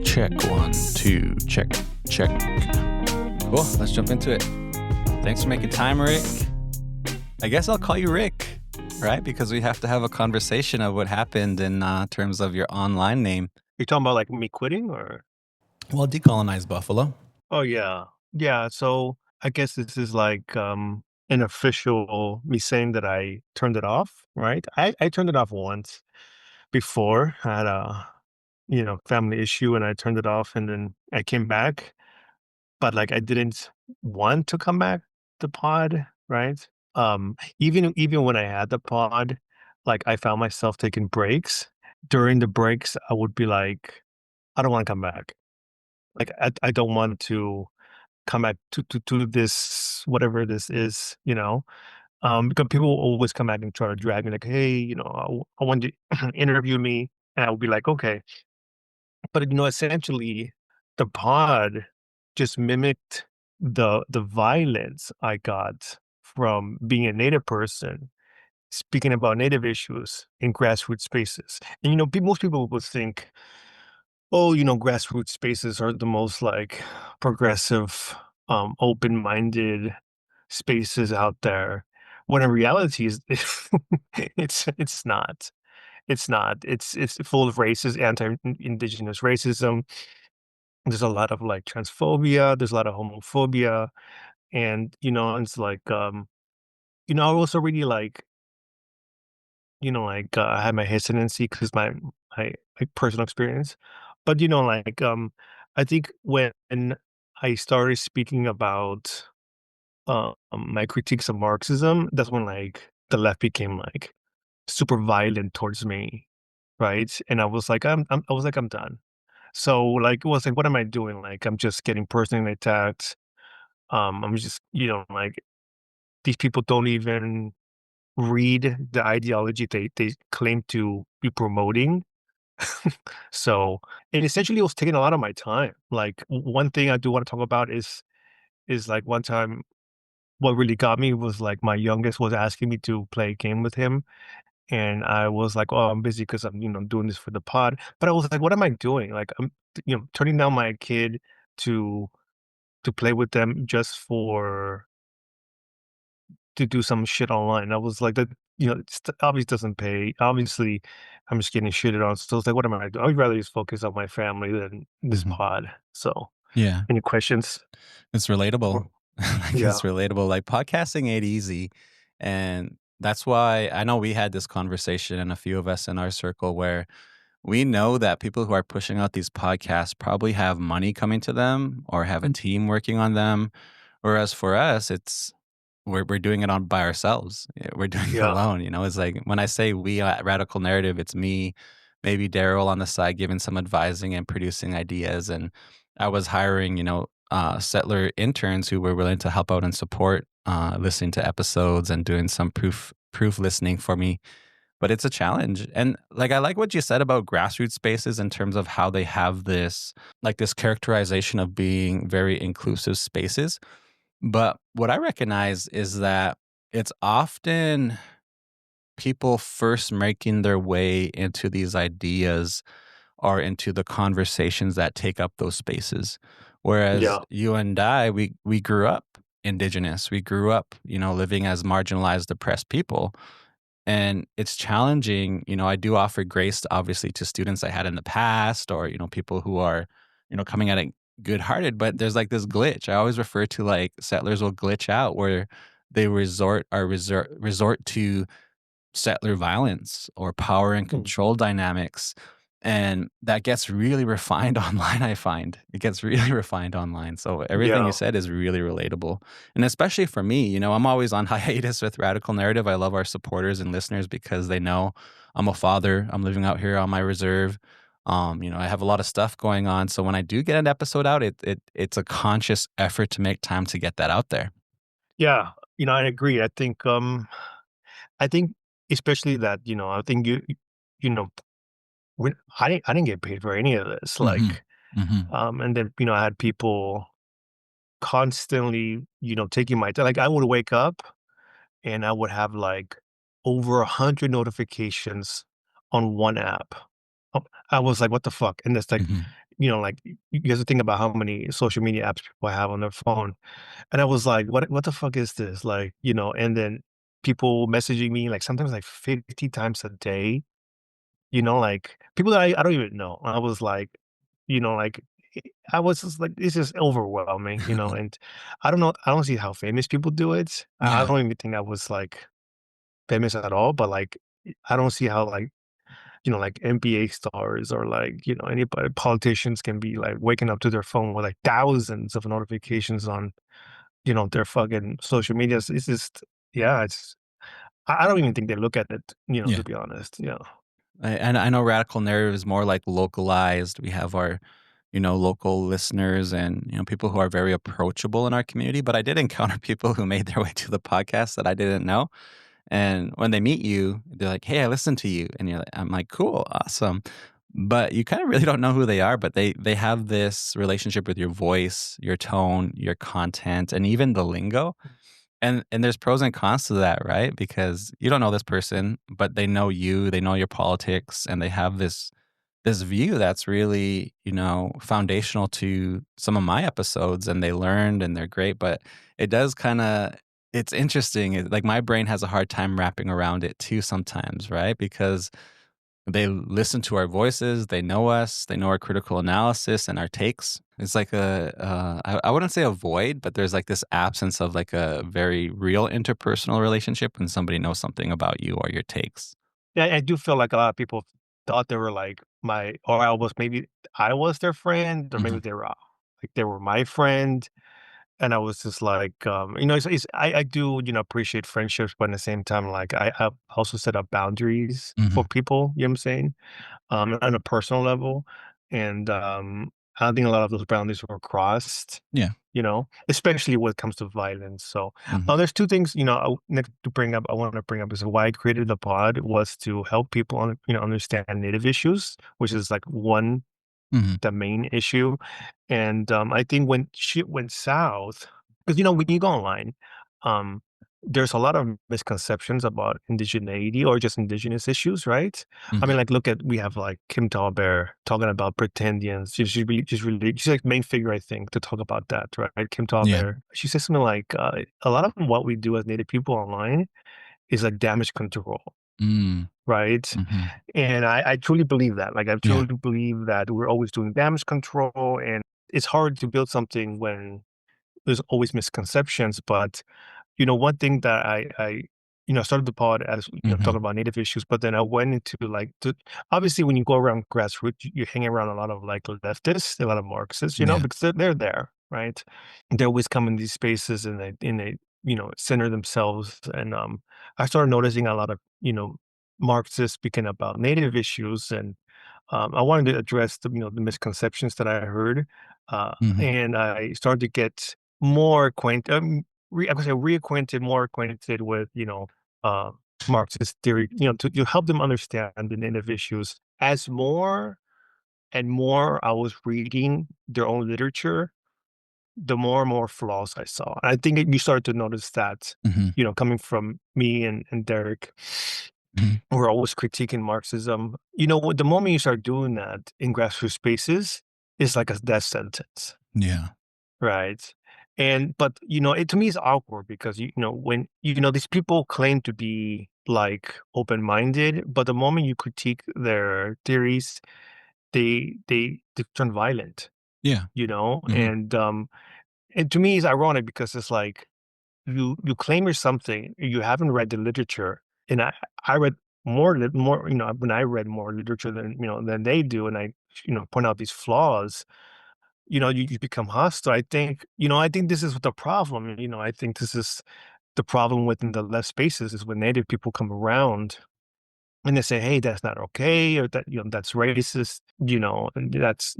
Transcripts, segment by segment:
Check 1, 2, check. Cool, let's jump into it. Thanks for making time, Rick. I guess I'll call you Rick, right? Because we have to have a conversation of what happened in terms of your online name. You're talking about like me quitting or? Well, Decolonized Buffalo. Oh yeah. Yeah. So I guess this is like an official me saying that I turned it off, right? I turned it off once before. I had a family issue and I turned it off and then I came back. But like I didn't want to come back to pod, right? Even when I had the pod, like I found myself taking breaks. During the breaks, I would be like, I don't want to come back. Like I don't want to come back to this whatever this is, because people will always come back and try to drag me like, hey, I want you to interview me, and I would be like, okay, but essentially, the pod just mimicked the violence I got from being a Native person speaking about Native issues in grassroots spaces. And most people would think, oh, grassroots spaces are the most like progressive, open-minded spaces out there. When in reality is it's not. It's not. It's full of racist, anti-indigenous racism. There's a lot of like transphobia. There's a lot of homophobia, and it's like I also really like I had my hesitancy because my personal experience, but I think when I started speaking about my critiques of Marxism, that's when like the left became like super violent towards me, right? And I was like, I'm done. So like, it was like, what am I doing? Like, I'm just getting personally attacked. I'm just, like these people don't even read the ideology they claim to be promoting. So, and essentially, it was taking a lot of my time. Like, one thing I do want to talk about is like one time, what really got me was like my youngest was asking me to play a game with him, and I was like, "Oh, I'm busy because I'm, doing this for the pod." But I was like, "What am I doing? Like, I'm, turning down my kid to play with them just for to do some shit online." I was like, "That, obviously doesn't pay. Obviously, I'm just getting shitted on." So it's like, "What am I doing? I'd rather just focus on my family than this Mhm. pod." So, Yeah, any questions? it's relatable. Or- Like, Yeah. it's relatable. Like, podcasting ain't easy. And that's why I know we had this conversation, and a few of us in our circle, where we know that people who are pushing out these podcasts probably have money coming to them or have a team working on them. Whereas for us, we're doing it on by ourselves. We're doing it Yeah. alone. It's like when I say we at Radical Narrative, it's me, maybe Daryl on the side giving some advising and producing ideas. And I was hiring, settler interns who were willing to help out and support listening to episodes and doing some proof listening for me. But it's a challenge. And like I like what you said about grassroots spaces in terms of how they have this characterization of being very inclusive spaces. But what I recognize is that it's often people first making their way into these ideas or into the conversations that take up those spaces. Whereas Yeah. you and I, we grew up indigenous. We grew up, living as marginalized, oppressed people. And it's challenging. I do offer grace, obviously, to students I had in the past or, people who are, coming at it good hearted. But there's like this glitch. I always refer to like settlers will glitch out where they resort to settler violence or power and Mm. control dynamics. And that gets really refined online, I find. It gets really refined online. So everything you Yeah. said is really relatable. And especially for me, I'm always on hiatus with Radical Narrative. I love our supporters and listeners because they know I'm a father. I'm living out here on my reserve. I have a lot of stuff going on. So when I do get an episode out, it's a conscious effort to make time to get that out there. Yeah. I agree. I think especially that, I think you know, when I didn't get paid for any of this. Hmm. Like, Mhm. And then, I had people constantly, taking my time. Like I would wake up and I would have like over 100 notifications on one app. I was like, what the fuck? And it's like, Mhm. like you have to think about how many social media apps people have on their phone. And I was like, what the fuck is this? Like, and then people messaging me like sometimes like 50 times a day, like people that I don't even know. I was like, like I was just like, it's just overwhelming, and I don't know, I don't see how famous people do it. I Yeah. don't even think I was like famous at all, but like I don't see how like, like NBA stars or like, anybody politicians can be like waking up to their phone with like thousands of notifications on, their fucking social media. It's just, yeah, I don't even think they look at it, Yeah. to be honest. Yeah. And I know radical narrative is more like localized. We have our, local listeners and, people who are very approachable in our community. But I did encounter people who made their way to the podcast that I didn't know. And when they meet you, they're like, "Hey, I listened to you." And I'm like, "Cool, awesome." But you kind of really don't know who they are, but they have this relationship with your voice, your tone, your content, and even the lingo. And there's pros and cons to that, right? Because you don't know this person, but they know you, they know your politics, and they have this view that's really, foundational to some of my episodes, and they learned and they're great, but it does kinda it's interesting. Like, my brain has a hard time wrapping around it too sometimes, right? Because they listen to our voices, they know us, they know our critical analysis and our takes. It's like I wouldn't say a void, but there's like this absence of like a very real interpersonal relationship when somebody knows something about you or your takes. Yeah, I do feel like a lot of people thought they were like or I was their friend, or maybe Mhm. they were like they were my friend. And I was just like, I do, appreciate friendships, but at the same time, like I also set up boundaries for Mhm. people, you know what I'm saying? On a personal level. And I think a lot of those boundaries were crossed, Yeah. especially when it comes to violence. So Mhm. there's two things, next to bring up, I want to bring up is why I created the pod was to help people, understand Native issues, which is like Mhm. the main issue. And I think when shit went south, because when you go online, um, there's a lot of misconceptions about indigeneity or just indigenous issues, right? I Mhm. mean, like, look at we have like Kim Tallbear talking about pretendians. She's like main figure, I think, to talk about that, right? Kim Yeah. Tallbear. She says something like, a lot of what we do as Native people online is like damage control, Mm. right? Mhm. And I truly believe that. Like, I Yeah. truly believe that we're always doing damage control, and it's hard to build something when there's always misconceptions. But one thing that I started the pod as talking Mhm. about Native issues, but then I went into like obviously when you go around grassroots, you hang around a lot of like leftists, a lot of Marxists, Yeah. because they're there, right? They always come in these spaces and they center themselves. And I started noticing a lot of Marxists speaking about Native issues, and I wanted to address the misconceptions that I heard, Mhm. and I started to get more acquainted. I would say reacquainted, more acquainted with uh, Marxist theory. To help them understand the Native issues. As more and more I was reading their own literature, the more and more flaws I saw. And I think you started to notice that, Mhm. coming from me and Derek, Mhm. we're always critiquing Marxism. The moment you start doing that in grassroots spaces, it's like a death sentence, Yeah. right? But it to me is awkward because when these people claim to be like open-minded, but the moment you critique their theories, they turn violent, Yeah. Mhm. and to me it's ironic because it's like you claim you're something, you haven't read the literature, and I read more, when I read more literature than they do, and I point out these flaws, you become hostile. I think this is the problem. I think this is the problem within the left spaces is when Native people come around and they say, hey, that's not okay, or that that's racist, and that's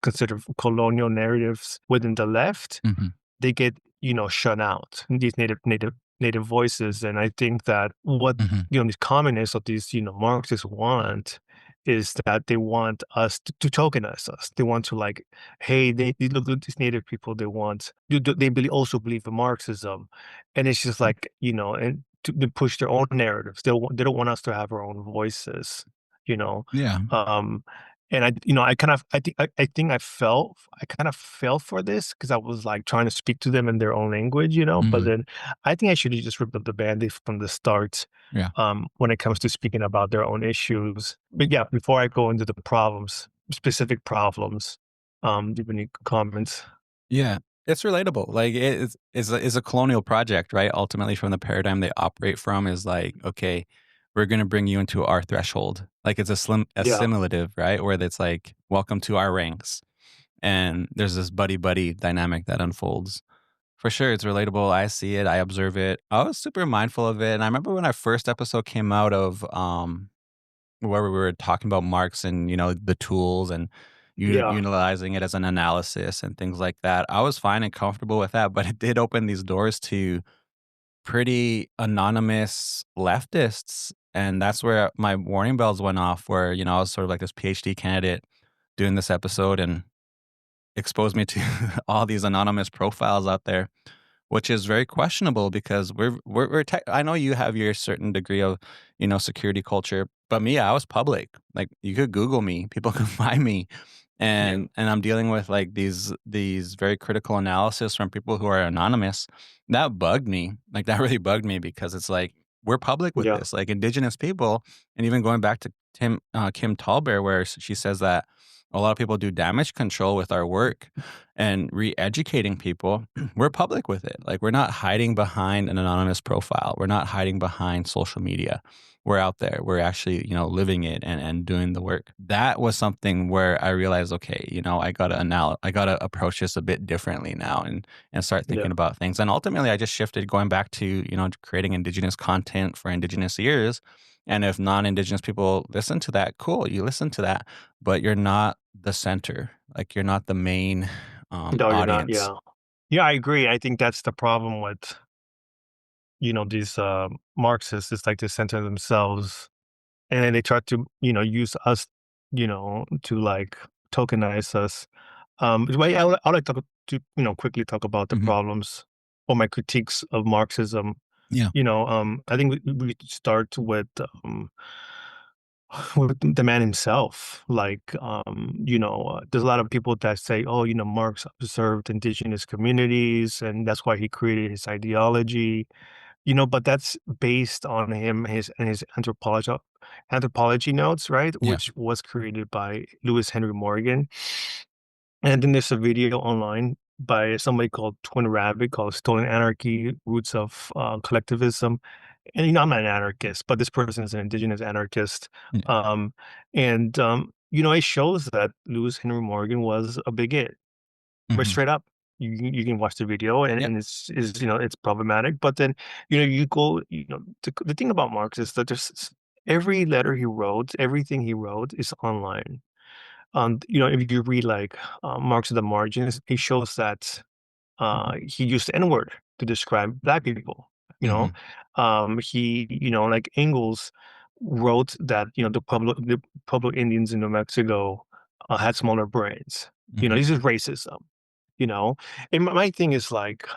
considered colonial narratives within the left. Mhm. They get shut out, these native voices. And I think that what Mhm. these communists or these Marxists want is that they want us to tokenize us. They want to like, hey, they look at these native people. They want they also believe in Marxism, and it's just like and to push their own narratives. They don't want us to have our own voices. You know, Yeah. um, and I kind of I think I kind of fell for this because I was like trying to speak to them in their own language. But Mhm. then I think I should have just ripped up the band-aid from the start Yeah. when it comes to speaking about their own issues. But yeah, before I go into the problems, specific problems, do you have any comments? Yeah. It's relatable. Like, it's a colonial project, right? Ultimately, from the paradigm they operate from is like, "Okay, we're gonna bring you into our threshold." Like, it's Yeah, assimilative, right? Where it's like, "Welcome to our ranks." And there's this buddy-buddy dynamic that unfolds. For sure, it's relatable. I see it, I observe it. I was super mindful of it, and I remember when our first episode came out of, where we were talking about Marx and, the tools and yeah, utilizing it as an analysis and things like that. I was fine and comfortable with that, but it did open these doors to pretty anonymous leftists, and that's where my warning bells went off where, I was sort of like this PhD candidate doing this episode and exposed me to all these anonymous profiles out there, which is very questionable because we're I know you have your certain degree of, security culture, but me, I was public. Like, you could Google me, people can find me, yeah, and I'm dealing with, like, these very critical analysis from people who are anonymous. That bugged me. Like, that really bugged me because it's like, we're public with yeah, this, like, Indigenous people, and even going back to Kim Tallbear, where she says that a lot of people do damage control with our work and re-educating people. We're public with it. Like, we're not hiding behind an anonymous profile. We're not hiding behind social media. We're out there. We're actually, living it and doing the work. That was something where I realized, okay, I gotta approach this a bit differently now and start yeah. thinking about things. And ultimately I just shifted going back to, creating Indigenous content for Indigenous ears. And if non-Indigenous people listen to that, cool, you listen to that, but you're not the center. Like, you're not the main No, you're not. audience. Yeah, yeah, I agree. I think that's the problem with these Marxists. It's like they center themselves, and then they try to use us, to like tokenize us. The way I like to quickly talk about the Mhm. problems or my critiques of Marxism. Yeah. I think we start with the man himself. Like, there's a lot of people that say, oh, Marx observed indigenous communities, and that's why he created his ideology. But that's based on his anthropology notes, right? Yeah. Which was created by Lewis Henry Morgan. And then there's a video online by somebody called Twin Rabbit called Stolen Anarchy, Roots of Collectivism. And I'm not an anarchist, but this person is an indigenous anarchist. Yeah. Um, and it shows that Lewis Henry Morgan was a bigot, right Mhm. straight up. You can watch the video, and, Yep. and it's it's problematic. But then you go, the thing about Marx is that every letter he wrote, everything he wrote is online. If you read like Marx at the Margins, it shows that he used the N-word to describe black people. You know, Mhm. he like Engels wrote that the Pueblo Indians in New Mexico had smaller brains. Mhm. This is racism. You know, and my thing is like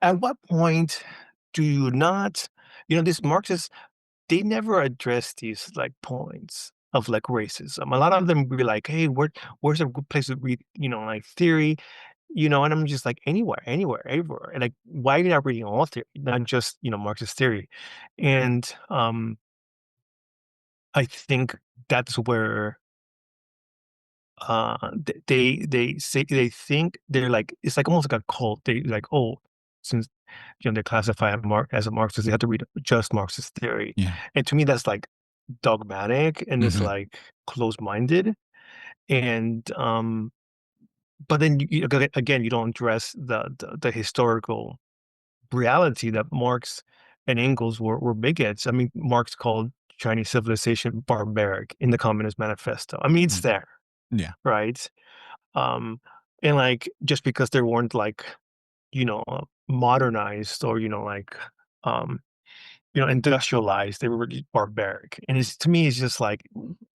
at what point do you not this Marxist they never address these like points of like racism. A lot of them be like, "Hey, where's a good place to read, like theory?" And I'm just like, anywhere, anywhere, everywhere. And like, why are you not reading all theory, not just Marxist theory? And I think that's where they say they think they're like it's like almost like a cult. They like, oh, since they classify as a Marxist, they have to read just Marxist theory. Yeah. And to me, that's like dogmatic and it's Mhm. like closed-minded. And but then again, you don't address the historical reality that Marx and Engels were bigots. I mean, Marx called Chinese civilization barbaric in the Communist Manifesto. I mean, it's Mm. there, Yeah. right? Um, and like just because they weren't like modernized or um industrialized. They were really barbaric. And it's to me, it's just like,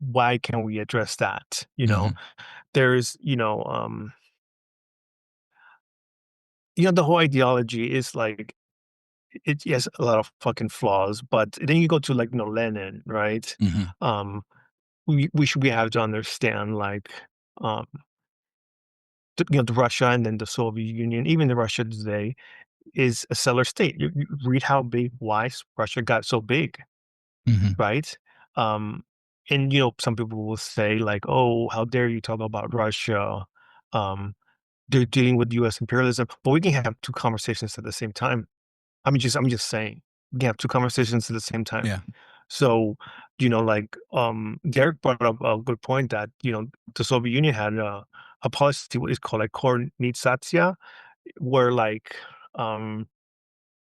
why can't we address that? Mhm. There's, the whole ideology is like it has a lot of fucking flaws, but then you go to like, Lenin, right? Mhm. Um, we have to understand like, um, the Russia and then the Soviet Union, even the Russia today is a settler state. You read how big, why Russia got so big, Mhm. right? Um, and some people will say like, "Oh, how dare you talk about Russia? Um, they're dealing with U.S. imperialism." But we can have two conversations at the same time. I'm just saying, we can have two conversations at the same time. Yeah. So, like, Derek brought up a good point that the Soviet Union had a policy what is called like Kornitsatsia, where like um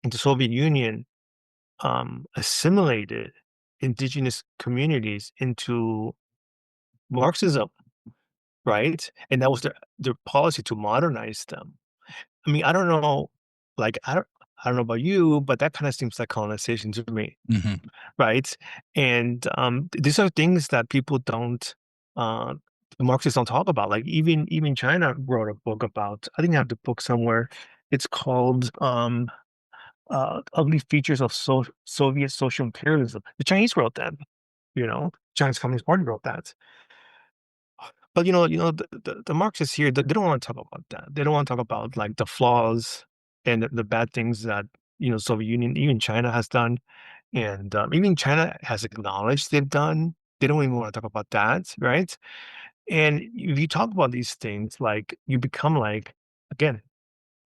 the Soviet Union assimilated indigenous communities into Marxism, right? And that was their policy to modernize them. I mean, I don't know, like I don't know about you, but that kind of seems like colonization to me, Mhm. right? And these are things that people don't, uh, Marxists don't talk about. Like even China wrote a book about. I think I have the book somewhere. It's called "Ugly Features of Soviet Social Imperialism." The Chinese wrote that. Chinese Communist Party wrote that. But the Marxists here, they don't want to talk about that. They don't want to talk about like the flaws and the bad things that Soviet Union, even China has done, and even China has acknowledged they've done. They don't even want to talk about that, right? And if you talk about these things, like you become like again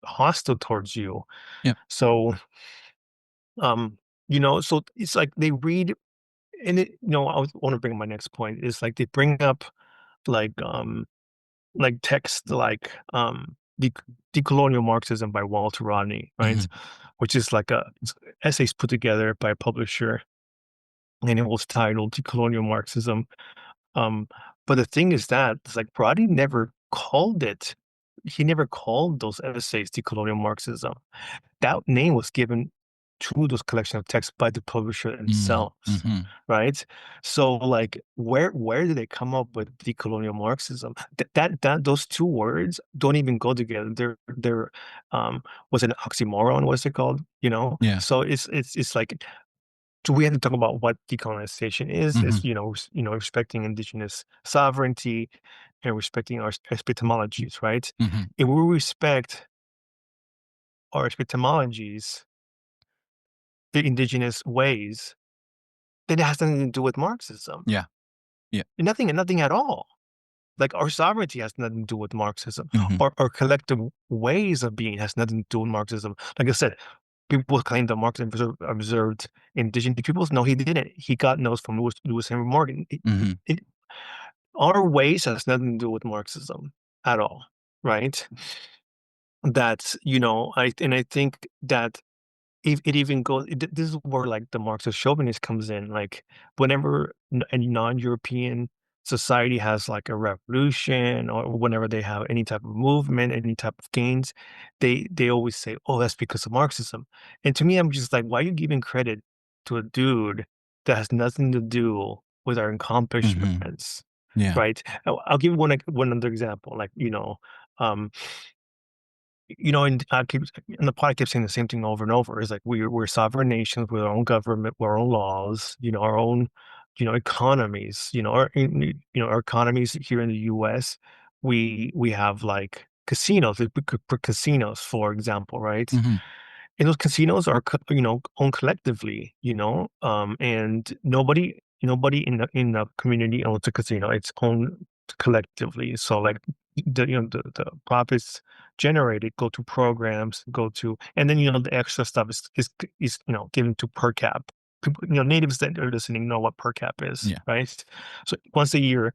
hostile towards you. Yep. So so it's like they read and I want to bring up my next point is like they bring up like text like Decolonial Marxism by Walter Rodney, right? Mhm. Which is like it's essays put together by a publisher, and it was titled Decolonial Marxism. Um, but the thing is that it's like Rodney never called it. He never called those essays Decolonial Marxism. That name was given to those collection of texts by the publisher Mm. themselves, Mhm. right? So, like, where did they come up with decolonial Marxism? That those two words don't even go together. They're was it an oxymoron? What's it called? Yeah. So it's like, do we have to talk about what decolonization is? Mhm. Is respecting indigenous sovereignty and respecting our epistemologies, right? Mhm. If we respect our epistemologies, the indigenous ways, then it has nothing to do with Marxism. Yeah. Yeah. Nothing at all. Like our sovereignty has nothing to do with Marxism. Mhm. Our collective ways of being has nothing to do with Marxism. Like I said, people claim that Marxism observed indigenous peoples. No, he didn't. He got those from Lewis Henry Morgan. Mhm. Our ways has nothing to do with Marxism at all, right? That I think that if it even goes, this is where like the Marxist chauvinist comes in. Like whenever any non-European society has like a revolution or whenever they have any type of movement, any type of gains, they always say, "Oh, that's because of Marxism." And to me, I'm just like, why are you giving credit to a dude that has nothing to do with our Mhm. accomplishments, Yeah. right? I'll give one other example. Like um, and I keep and the pod I keep saying the same thing over and over is like we're sovereign nations with our own government, with our own laws, our own, economies, our economies here in the US, we have like casinos, we could put casinos, for example, right? Mhm. And those casinos are, owned collectively, and nobody in the community owns a casino. It's owned collectively. So like the profits generated go to programs, and then the extra stuff is given to per cap. People, natives that are listening know what per cap is, Yeah. right? So once a year,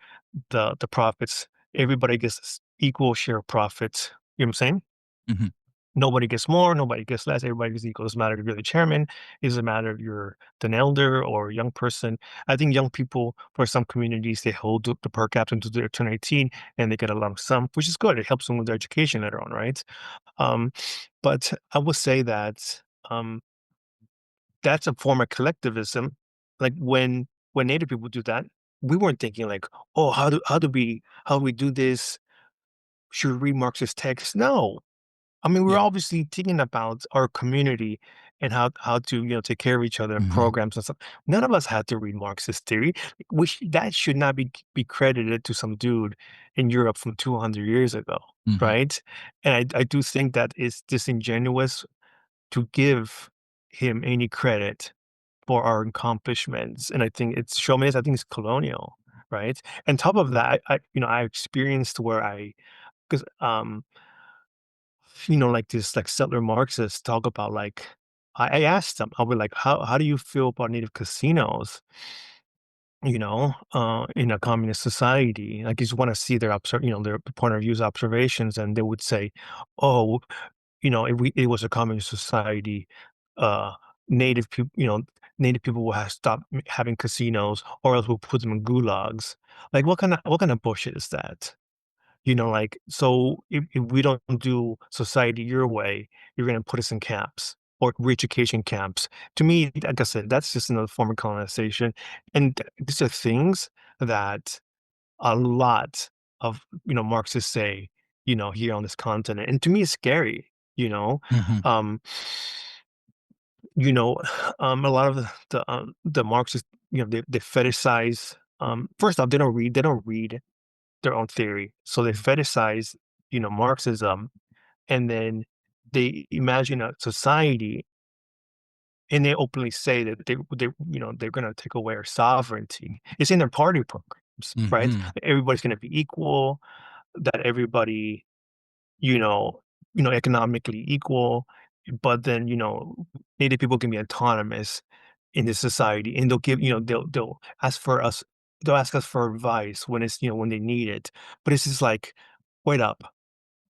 the profits, everybody gets equal share of profits. You know what I'm saying? Mhm. Nobody gets more, nobody gets less, everybody gets equal. It doesn't matter if you're the chairman, it doesn't matter if you're an elder or a young person. I think young people, for some communities, they hold the per capita until they turn 18 and they get a lump sum, which is good. It helps them with their education later on, right? Um, but I would say that um, that's a form of collectivism. Like when Native people do that, we weren't thinking like, oh, how do we do this? Should we read Marxist texts? No. I mean, we're Yeah. obviously thinking about our community and how to take care of each other and Mhm. programs and stuff. None of us had to read Marxist theory, which that should not be credited to some dude in Europe from 200 years ago, Mhm. right? And I do think that it's disingenuous to give him any credit for our accomplishments, and I think it's chauvinist. I think it's colonial, right? And top of that, I experienced where I because like this like settler Marxists talk about like I asked them, I'll be like, how do you feel about native casinos? In a communist society, like you just want to see their point of views, observations, and they would say, oh, if it was a communist society, uh, native people, native people will have stopped having casinos, or else we'll put them in gulags. Like, what kind of bullshit is that? Like, so if we don't do society your way, you're going to put us in camps or re-education camps. To me, like I said, that's just another form of colonization. And these are things that a lot of, Marxists say, here on this continent. And to me, it's scary, you know. Mhm. Um, you know, a lot of the Marxists, they fetishize, first off, they don't read their own theory. So they fetishize, Marxism, and then they imagine a society, and they openly say that they're going to take away our sovereignty. It's in their party programs, right? Mhm. Everybody's going to be equal. That everybody, you know, economically equal. But then, Native people can be autonomous in this society, and they'll ask for us. They'll ask us for advice when when they need it. But it's just like, wait up,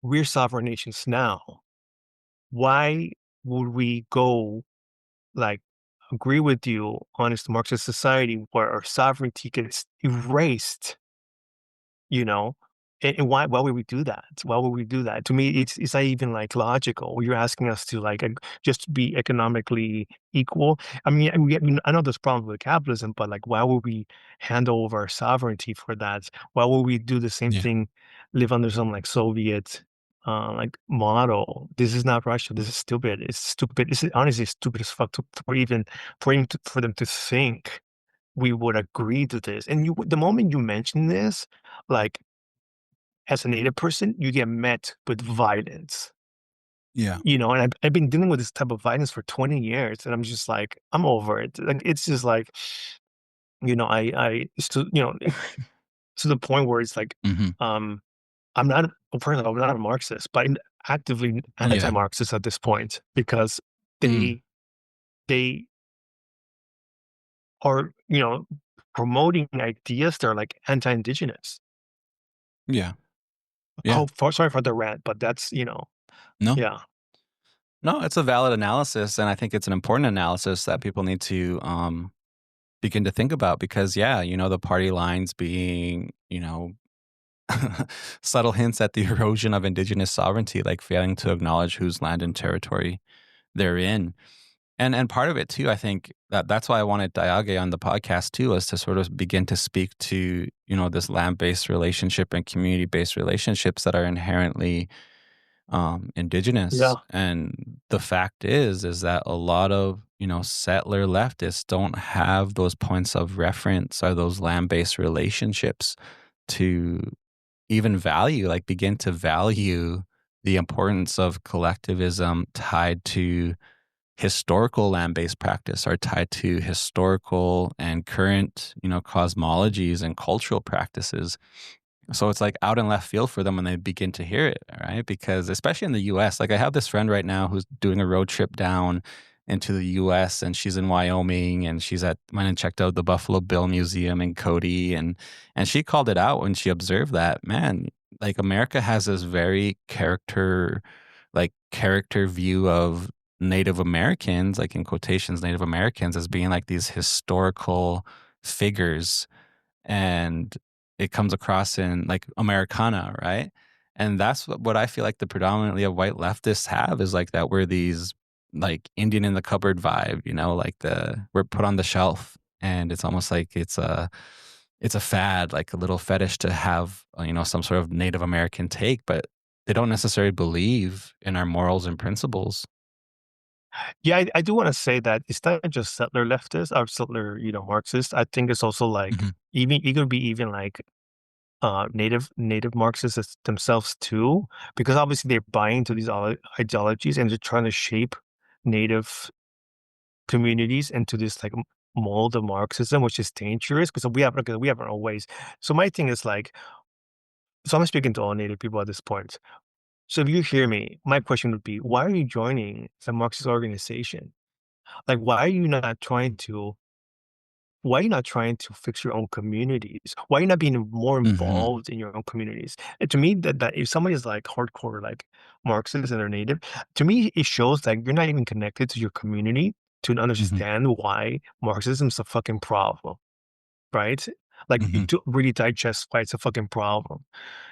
we're sovereign nations now. Why would we go like agree with you on this Marxist society where our sovereignty gets erased, you know? And why would we do that? Why would we do that? To me, it's not even like logical. You're asking us to like just be economically equal. I mean, I know there's problems with capitalism, but like, why would we hand over our sovereignty for that? Why would we do the same Yeah. thing, live under some like Soviet like model? This is not Russia. This is stupid. It's stupid. It's honestly stupid as fuck for them to think we would agree to this. And the moment you mention this, like as a native person, you get met with violence. Yeah. And I've been dealing with this type of violence for 20 years, and I'm just like, I'm over it. Like it's just like, I it's to to the point where it's like, Mhm. um, I'm not first of all, I'm not a Marxist, but I'm actively Yeah. anti-Marxist at this point because Mm. they they are, promoting ideas that are like anti-indigenous. Yeah. Yeah. Oh, sorry for the rant, but that's, No. yeah. No, it's a valid analysis, and I think it's an important analysis that people need to, begin to think about because, yeah, the party lines being, subtle hints at the erosion of indigenous sovereignty, like failing to acknowledge whose land and territory they're in. And part of it too, I think that's why I wanted Diage on the podcast too, is to sort of begin to speak to, this land-based relationship and community-based relationships that are inherently indigenous. Yeah. And the fact is that a lot of, settler leftists don't have those points of reference or those land-based relationships to even value, like begin to value the importance of collectivism tied to historical land-based practice are tied to historical and current, cosmologies and cultural practices. So it's like out in left field for them when they begin to hear it, right? Because especially in the US, like I have this friend right now who's doing a road trip down into the US and she's in Wyoming and went and checked out the Buffalo Bill Museum in Cody and she called it out when she observed that, man, like America has this very character view of Native Americans, like in quotations, Native Americans as being like these historical figures and it comes across in like Americana, right? And that's what I feel like the predominantly of white leftists have is like that we're these like Indian in the cupboard vibe, you know, like we're put on the shelf, and it's almost like it's a fad, like a little fetish to have, you know, some sort of Native American take, but they don't necessarily believe in our morals and principles. Yeah, I do want to say that it's not just settler leftists or settler, Marxists. I think it's also like Mhm, even it could be even like native Marxists themselves too, because obviously they're buying into these ideologies and they're trying to shape native communities into this like mold of Marxism, which is dangerous because we have our own ways. So my thing is like, so I'm speaking to all native people at this point. So if you hear me, my question would be, why are you joining a Marxist organization? Like, why are you not trying to fix your own communities? Why are you not being more mhm, involved in your own communities? And to me, that if somebody is like hardcore, like Marxist and they're native, to me, it shows that you're not even connected to your community to mhm, understand why Marxism is a fucking problem, right? Like mhm, to really digest why it's a fucking problem,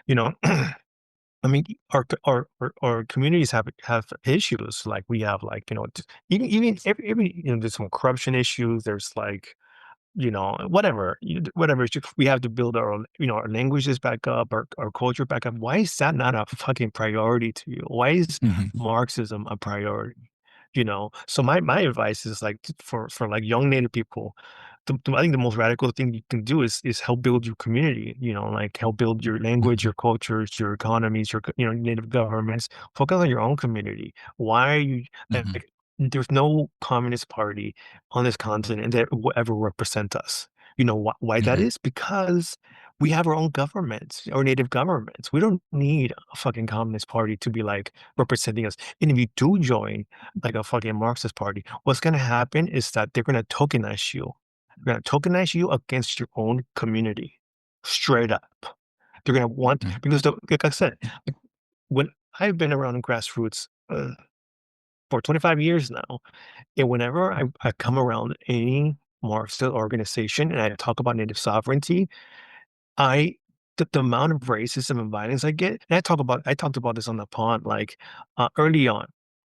you know? I mean, our communities have issues. Like we have like, even there's some corruption issues. There's like whatever, whatever. We have to build our, our languages back up, our culture back up. Why is that not a fucking priority to you? Why is mhm, Marxism a priority? So my advice is like for like young Native people, I think the most radical thing you can do is help build your community. Like help build your language, mhm, your cultures, your economies, your Native governments. Focus on your own community. Why are you mhm, like? There's no communist party on this continent that will ever represent us. You know why that mhm, is? Because we have our own governments, our native governments. We don't need a fucking communist party to be like representing us. And if you do join like a fucking Marxist party, what's gonna happen is that they're gonna tokenize you. They're gonna tokenize you against your own community, straight up. They're gonna want mhm, because like I said, like, when I've been around grassroots for 25 years now, and whenever I come around any Marxist organization and I talk about native sovereignty, I the amount of racism and violence I get, and I talked about this on the pond, like early on.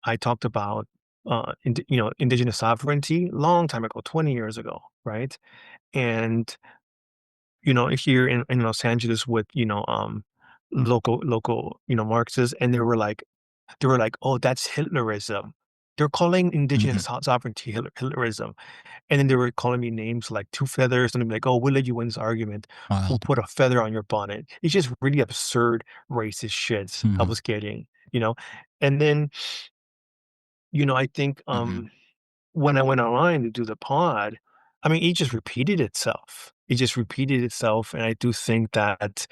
I talked about indigenous sovereignty long time ago, 20 years ago, right? And here in Los Angeles with local Marxists, and they were like, oh, that's Hitlerism. They're calling indigenous mhm. sovereignty Hitlerism. And then they were calling me names like Two Feathers, and they'd be like, "Oh, we'll let you win this argument. Wow. We'll put a feather on your bonnet." It's just really absurd, racist shit I Mhm, was getting, you know? And then, I think, mhm, when I went online to do the pod, I mean, it just repeated itself. It just repeated itself, and I do think that,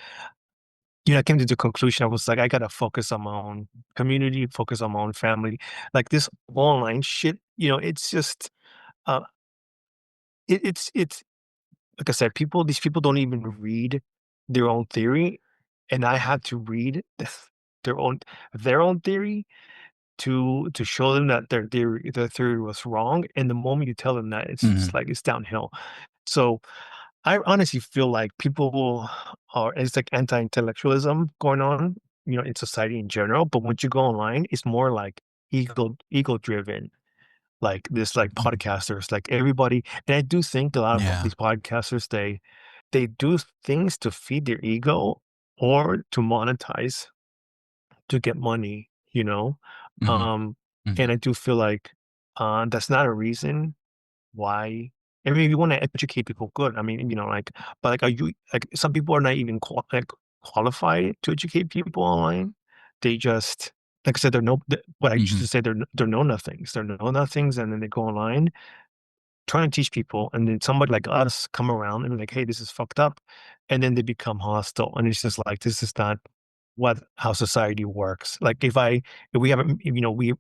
I came to the conclusion, I was like, "I gotta focus on my own community, focus on my own family." Like, this online shit, it's just, uh, it's like I said, these people don't even read their own theory, and I had to read their own their own theory to show them that their theory was wrong. And the moment you tell them that, it's just mhm. like it's downhill. So I honestly feel like people it's like anti-intellectualism going on, in society in general. But once you go online, it's more like ego driven, like this like Mhm. podcasters, like everybody. And I do think a lot of Yeah. these podcasters, they do things to feed their ego or to monetize, to get money, Mhm, um mhm, and I do feel like that's not a reason why. I mean, if you want to educate people, good. I mean, like, but like, are you like some people are not even qualified to educate people online. They just, like I said, what I used mhm. to say, they're know nothings. They're know nothings, and then they go online trying to teach people, and then somebody like us come around and be like, "Hey, this is fucked up," and then they become hostile, and it's just like this is not how society works. Like if we haven't,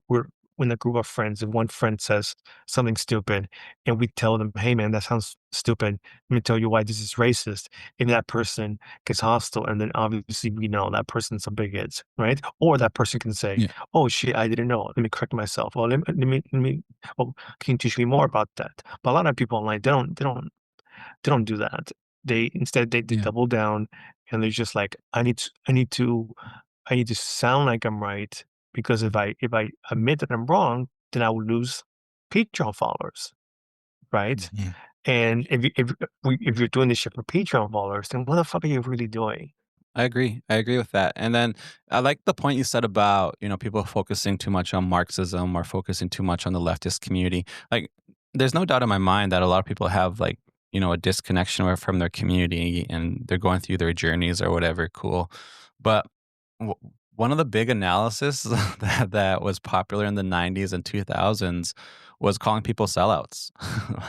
we're in a group of friends, if one friend says something stupid, and we tell them, "Hey, man, that sounds stupid. Let me tell you why this is racist," and that person gets hostile, and then obviously we know that person's a bigot, right? Or that person can say, Yeah. "Oh shit, I didn't know. Let me correct myself. Well, let me. Oh, can you teach me more about that?" But a lot of people online, they don't do that. They Yeah. double down, and they're just like, I need to sound like I'm right, because if I admit that I'm wrong, then I would lose Patreon followers, right? Mhm. And if you're doing this shit for Patreon followers, then what the fuck are you really doing? I agree. I agree with that. And then I like the point you said about, people focusing too much on Marxism or focusing too much on the leftist community. Like, there's no doubt in my mind that a lot of people have like, a disconnection from their community and they're going through their journeys or whatever. Cool. But w- one of the big analysis that was popular in the 90s and 2000s was calling people sellouts,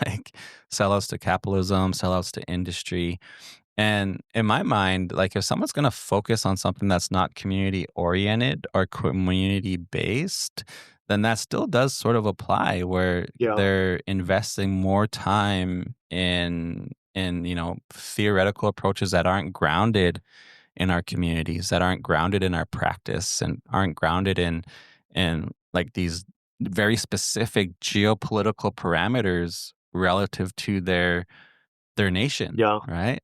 like sellouts to capitalism, sellouts to industry. And in my mind, like if someone's going to focus on something that's not community oriented or community based, then that still does sort of apply where Yeah, they're investing more time in theoretical approaches that aren't grounded in our communities, that aren't grounded in our practice and aren't grounded in like these very specific geopolitical parameters relative to their nation, yeah, right?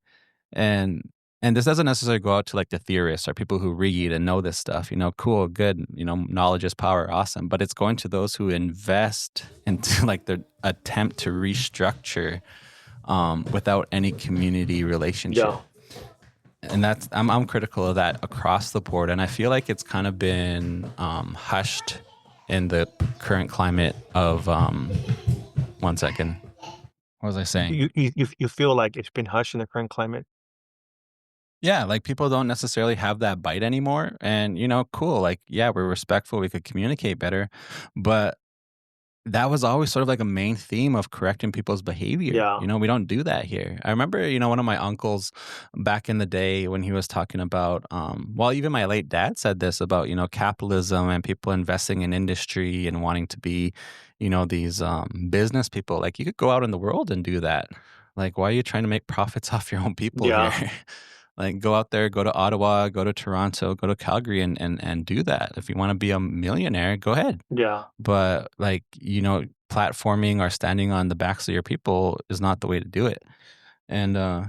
And and this doesn't necessarily go out to like the theorists or people who read and know this stuff, cool, good, knowledge is power, awesome. But it's going to those who invest into like the attempt to restructure without any community relationship. yeah. And I'm critical of that across the board. And I feel like it's kind of been hushed in the current climate of 1 second. What was I saying? You feel like it's been hushed in the current climate? Yeah, like people don't necessarily have that bite anymore. And, cool. Like, yeah, we're respectful. We could communicate better. But that was always sort of like a main theme of correcting people's behavior. Yeah, We don't do that here. I remember, one of my uncles back in the day when he was talking about, well, even my late dad said this about, capitalism and people investing in industry and wanting to be, these business people. Like, you could go out in the world and do that. Like, why are you trying to make profits off your own people here? yeah, Like, go out there, go to Ottawa, go to Toronto, go to Calgary and do that. If you wanna be a millionaire, go ahead. yeah. But, like, platforming or standing on the backs of your people is not the way to do it. And, uh,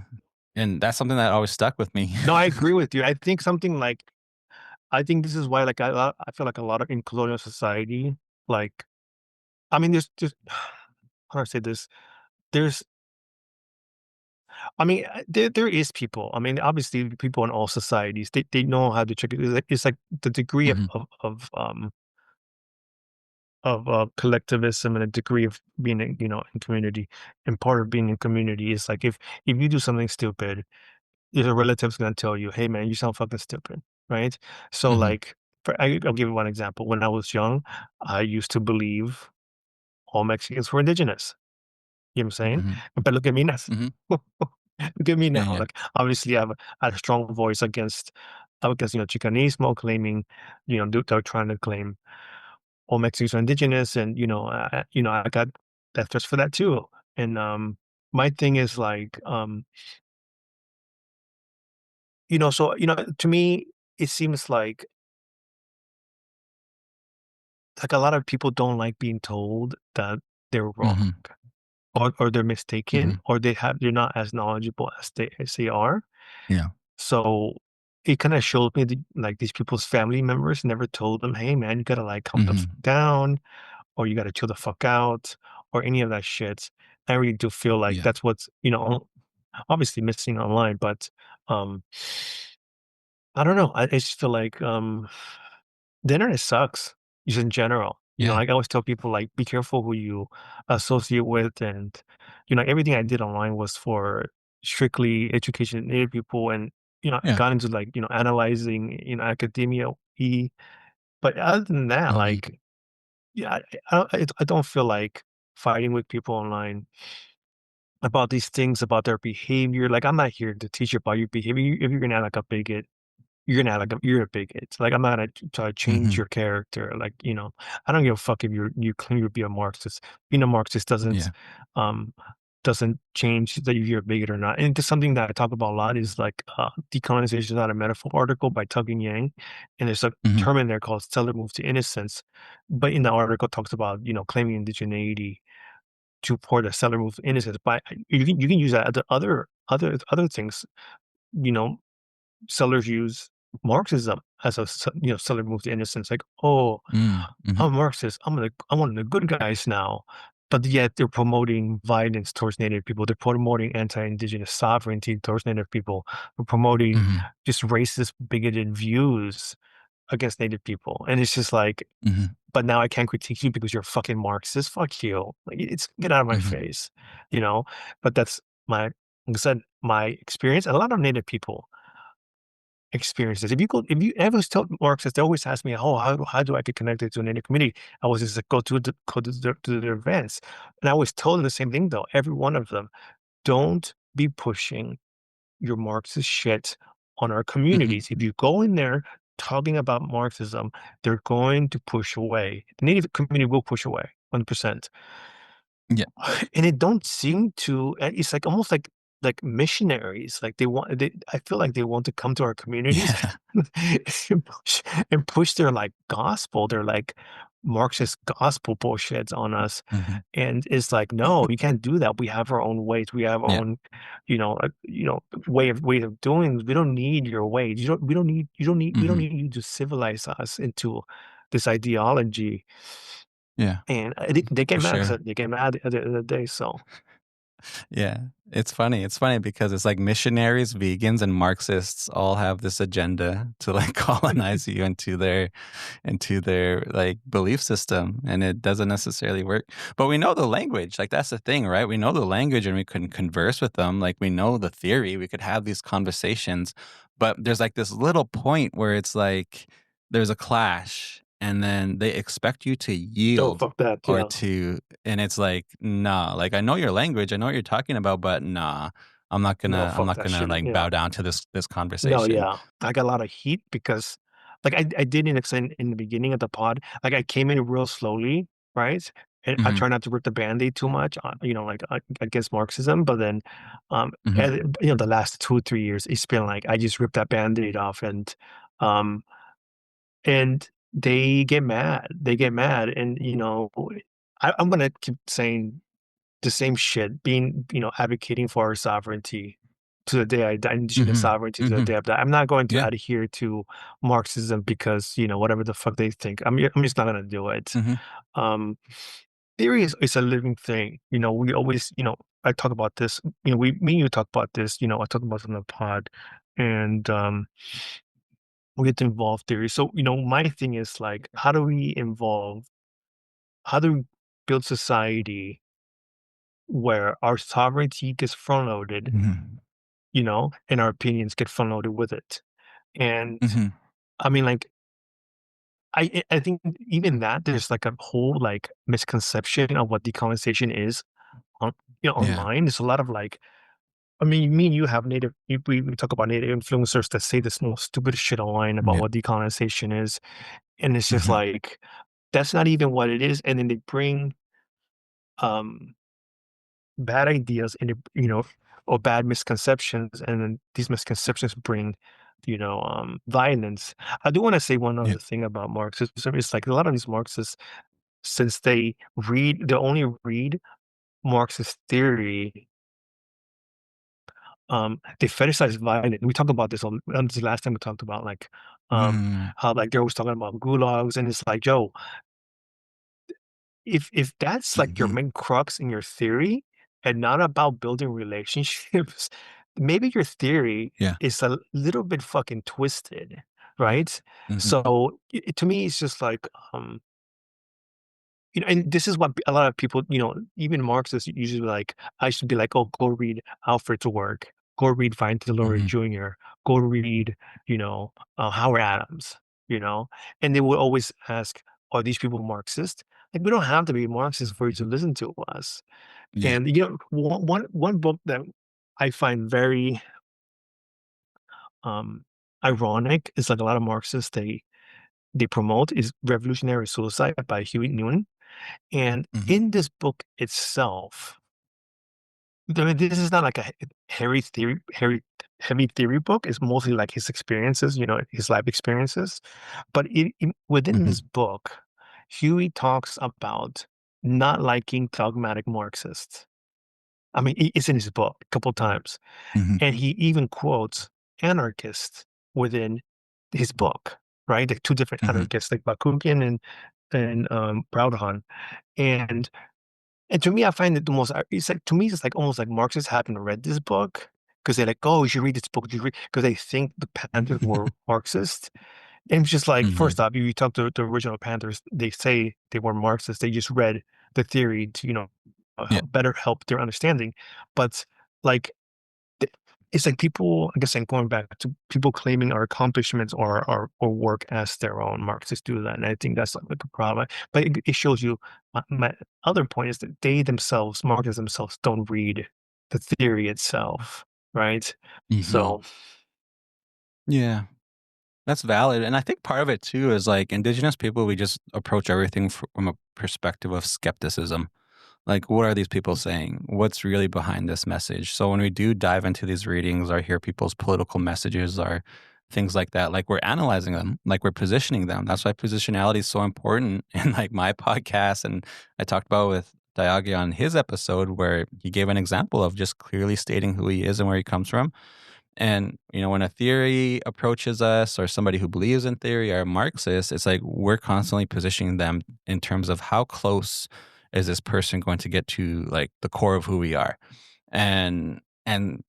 and that's something that always stuck with me. No, I agree with you. I think something like I think this is why, like, I feel like a lot of in colonial society, like, I mean, there's just how do I say this? There's, I mean, there is people. I mean, obviously, people in all societies, they know how to check it. It's like the degree Mhm, of collectivism and a degree of being, in community. And part of being in community is like if you do something stupid, your relative's gonna tell you, "Hey, man, you sound fucking stupid," right? So, mhm, like, I'll give you one example. When I was young, I used to believe all Mexicans were indigenous. You know what I'm saying? mhm, But look at me now. mhm. Look at me Yeah, now. yeah. Like, obviously, I had a strong voice against Chicanismo, claiming, they're trying to claim all Mexicans are indigenous, and I got death threats for that too. And my thing is like, so to me, it seems like a lot of people don't like being told that they're wrong, Mhm, or they're mistaken, mhm. or they're not as knowledgeable as they are. Yeah. So it kind of showed me like these people's family members never told them, "Hey, man, you gotta like calm the fuck Mhm. down," or "You gotta chill the fuck out," or any of that shit. I really do feel like Yeah. that's what's obviously missing online, but um, I don't know. I just feel like the internet sucks just in general. Yeah. Like I always tell people, like, be careful who you associate with. And, everything I did online was for strictly education native people. And, I Yeah. got into like, analyzing, academia. But other than that, Mhm, like, yeah, I don't feel like fighting with people online about these things, about their behavior. Like, I'm not here to teach you about your behavior. If you're gonna act like a bigot, you're a bigot. Like, I'm not gonna try to change mhm. your character. Like, I don't give a fuck if you claim to be a Marxist. Being a Marxist Yeah. um doesn't change that if you're a bigot or not. And it's something that I talk about a lot is like Decolonization is not a metaphor article by Tug and Yang. And there's a Mhm, term in there called stellar move to innocence. But in the article talks about, claiming indigeneity to pour the stellar move to innocence. But you can use that other things, you know, sellers use. Marxism as a southern move to innocence. Like, oh, Mm, mhm, I'm Marxist. I'm one of the good guys now. But yet they're promoting violence towards Native people. They're promoting anti-Indigenous sovereignty towards Native people. They're promoting mhm, just racist, bigoted views against Native people. And it's just like, mhm, but now I can't critique you because you're a fucking Marxist. Fuck you. Like, it's get out of my mhm. face, you know? But that's my, like I said, my experience. And a lot of Native people experiences. If you ever tell Marxists, they always ask me, "Oh, how do I get connected to a Native community?" I was just like, go to their events, and I always told them the same thing though. Every one of them, don't be pushing your Marxist shit on our Mhm. communities. If you go in there talking about Marxism, they're going to push away. The Native community will push away, 100%. Yeah. And it don't seem to it's like almost like missionaries, like I feel like they want to come to our communities Yeah. and push their, like, gospel, their, like, Marxist gospel bullshits on us, Mhm. and it's like, "No, you can't do that. We have our own ways. We have our Yeah. own, way of doing we don't need your ways. You don't we don't need you don't need we don't Mhm. need you to civilize us into this ideology." Yeah. And, they get For mad, sure. so they get mad the other day, so Yeah. It's funny. It's funny because it's like missionaries, vegans, and Marxists all have this agenda to like colonize you into their like belief system, and it doesn't necessarily work. But we know the language. Like that's the thing, right? We know the language and we can converse with them. Like we know the theory. We could have these conversations. But there's like this little point where it's like there's a clash and then they expect you to oh, yield fuck that, or yeah. to and it's like, nah, like I know your language, I know what you're talking about, but nah, No, I'm fuck not that gonna shit, like yeah. bow down to this No, conversation. yeah. I got a lot of heat because, like, I didn't explain in the beginning of the pod, like, I came in real slowly, right? And I Mhm. try not to rip the Band-Aid too much, like, against Marxism, but then, Mhm. the last 2 or 3 years, it's been like, I just ripped that Band-Aid off, um, and they get mad. They get mad, and, I'm gonna keep saying the same shit, being, advocating for our sovereignty to the day I die, indigenous Mhm. sovereignty to the Mhm. day I die. I'm not going to Yeah. adhere to Marxism because, whatever the fuck they think. I'm just not gonna do it. Mhm. Um, Theory is a living thing. We always, I talk about this, me and you talk about this, I talk about it on the pod, and we get to involve theory. So, my thing is like, how do we build society where our sovereignty gets front loaded, Mhm. and our opinions get front loaded with it. And Mhm. I mean, like, I think even that there's like a whole like misconception of what decolonization is Yeah. online. There's a lot of like, I mean, me and you have we talk about native influencers that say this most stupid shit online about Yeah. what decolonization is. And it's just Mhm. like, that's not even what it is. And then they bring um bad ideas and or bad misconceptions, and then these misconceptions bring violence. I do want to say one Yeah. other thing about Marxism. It's like a lot of these Marxists, since they only read Marxist theory, they fetishize violence. We talked about this on this last time. We talked about like Mm. how like they're always talking about gulags, and it's like, Joe, if that's like your Mhm. main crux in your theory and not about building relationships, maybe your theory Yeah. is a little bit fucking twisted, right? Mhm. So to me, it's just like, and this is what a lot of people, even Marxists usually like, I should be like, oh, go read Alfred's work, go read Vine Delaware Mhm. Jr., go read, Howard Adams, you know, and they will always ask, are these people Marxist? Like, we don't have to be Marxist for you to listen to us. Yeah. And, one book that I find very um, ironic is like a lot of Marxists, they promote is Revolutionary Suicide by Huey Newton. And Mhm. in this book itself, I mean, this is not like a heavy theory book. It's mostly like his experiences, his life experiences. But within this Mhm. book, Huey talks about not liking dogmatic Marxists. I mean, it's in his book a couple times, Mhm. and he even quotes anarchists within his book, right? The two different Mhm. anarchists, like Bakunin and Proudhon, and to me, I find it the most. It's like to me, it's like almost like Marxists haven't read this book because they're like, "Oh, you should read this book." You read because they think the Panthers were Marxist, and it's just like, Mhm. first off, if you talk to the original Panthers, they say they were Marxists. They just read the theory to, Yeah. better help their understanding. But like, th- it's like people, I guess, like going back to people claiming our accomplishments or work as their own. Marxists do that, and I think that's like a problem. But it shows you. My other point is that they themselves, Marxists themselves, don't read the theory itself, right? Mhm. So Yeah. That's valid, and I think part of it too is, like, Indigenous people, we just approach everything from a perspective of skepticism. Like, what are these people saying? What's really behind this message? So when we do dive into these readings or hear people's political messages or things like that, like, we're analyzing them, like, we're positioning them. That's why positionality is so important in, like, my podcast, and I talked about with Diagi on his episode where he gave an example of just clearly stating who he is and where he comes from. And, when a theory approaches us or somebody who believes in theory or a Marxist, it's like we're constantly positioning them in terms of how close is this person going to get to like the core of who we are. And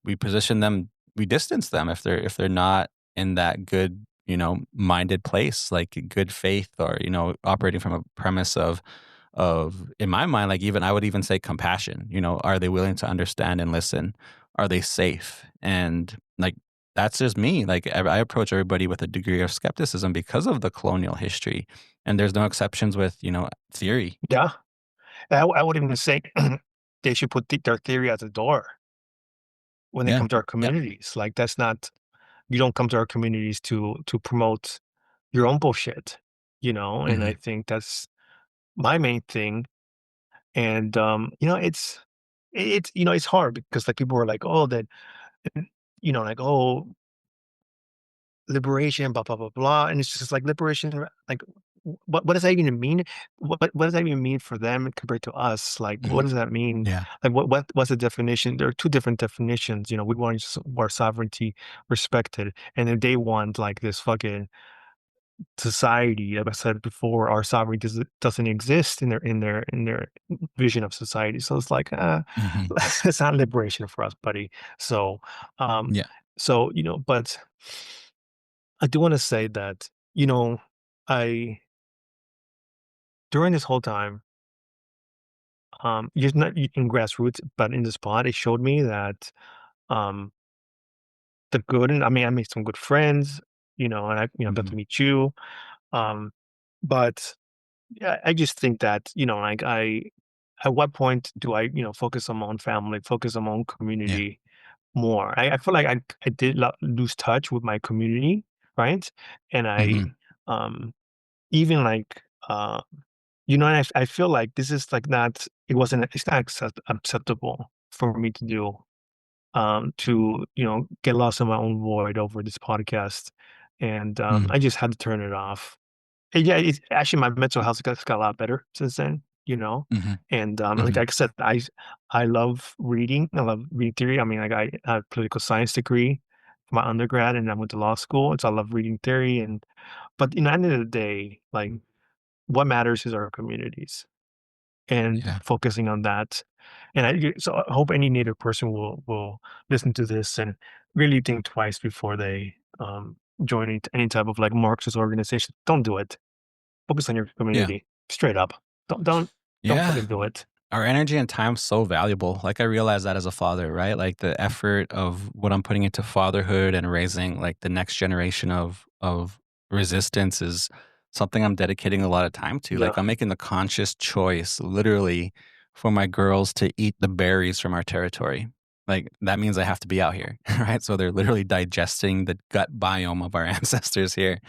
we position them, we distance them if they're not in that good, minded place, like good faith or, operating from a premise of in my mind, like even I would even say compassion, are they willing to understand and listen? Are they safe? And like that's just me. Like I approach everybody with a degree of skepticism because of the colonial history. And there's no exceptions with, theory. yeah, I would even say they should put their theory at the door when they Yeah. come to our Yep. communities. Like that's not you don't come to our communities to promote your own bullshit, and I Hmm. think that's my main thing. And it's hard because like people are like, oh, that like, oh, liberation, blah blah blah blah, and it's just like liberation, like what does that even mean? What does that even mean for them compared to us? Like, what Hmm. does that mean? Yeah. Like, what's the definition? There are two different definitions. We want our sovereignty respected, and if they want like this fucking society, like I said before, our sovereignty doesn't exist in their vision of society. So it's like, Hmm. it's not liberation for us, buddy. So, um, Yeah. but I do want to say that, I during this whole time, just not in grassroots, but in the spot, it showed me that um the good, and I mean, I made some good friends, and I, got to Hmm. meet you. Um, but yeah, I just think that, like at what point do I, focus on my own family, focus on my own Yeah. community more? I feel like I did lose touch with my community, right? And Hmm. um, even like, and I feel like this is like not, it's not acceptable for me to do, to get lost in my own void over this podcast. And Hmm. I just had to turn it off. Yeah, it's actually my mental health got a lot better since then, Hmm. and, like Hmm. I said, I love reading. I love reading theory. I mean, like, I have a political science degree for my undergrad, and I went to law school, and so I love reading theory, but, at the end of the day, like, what matters is our communities and Yeah. focusing on that, and so I hope any Native person will listen to this and really think twice before they, join any type of, like, Marxist organization. Don't do it. Focus on your Yeah. community, straight up. Don't Yeah. fucking do it. Our energy and time's so valuable. Like, I realize that as a father, right? Like, the effort of what I'm putting into fatherhood and raising, like, the next generation of resistance is something I'm dedicating a lot of time to. Yeah, Like, I'm making the conscious choice, literally, for my girls to eat the berries from our territory. Like, that means I have to be out here, right? So they're literally digesting the gut biome of our ancestors here.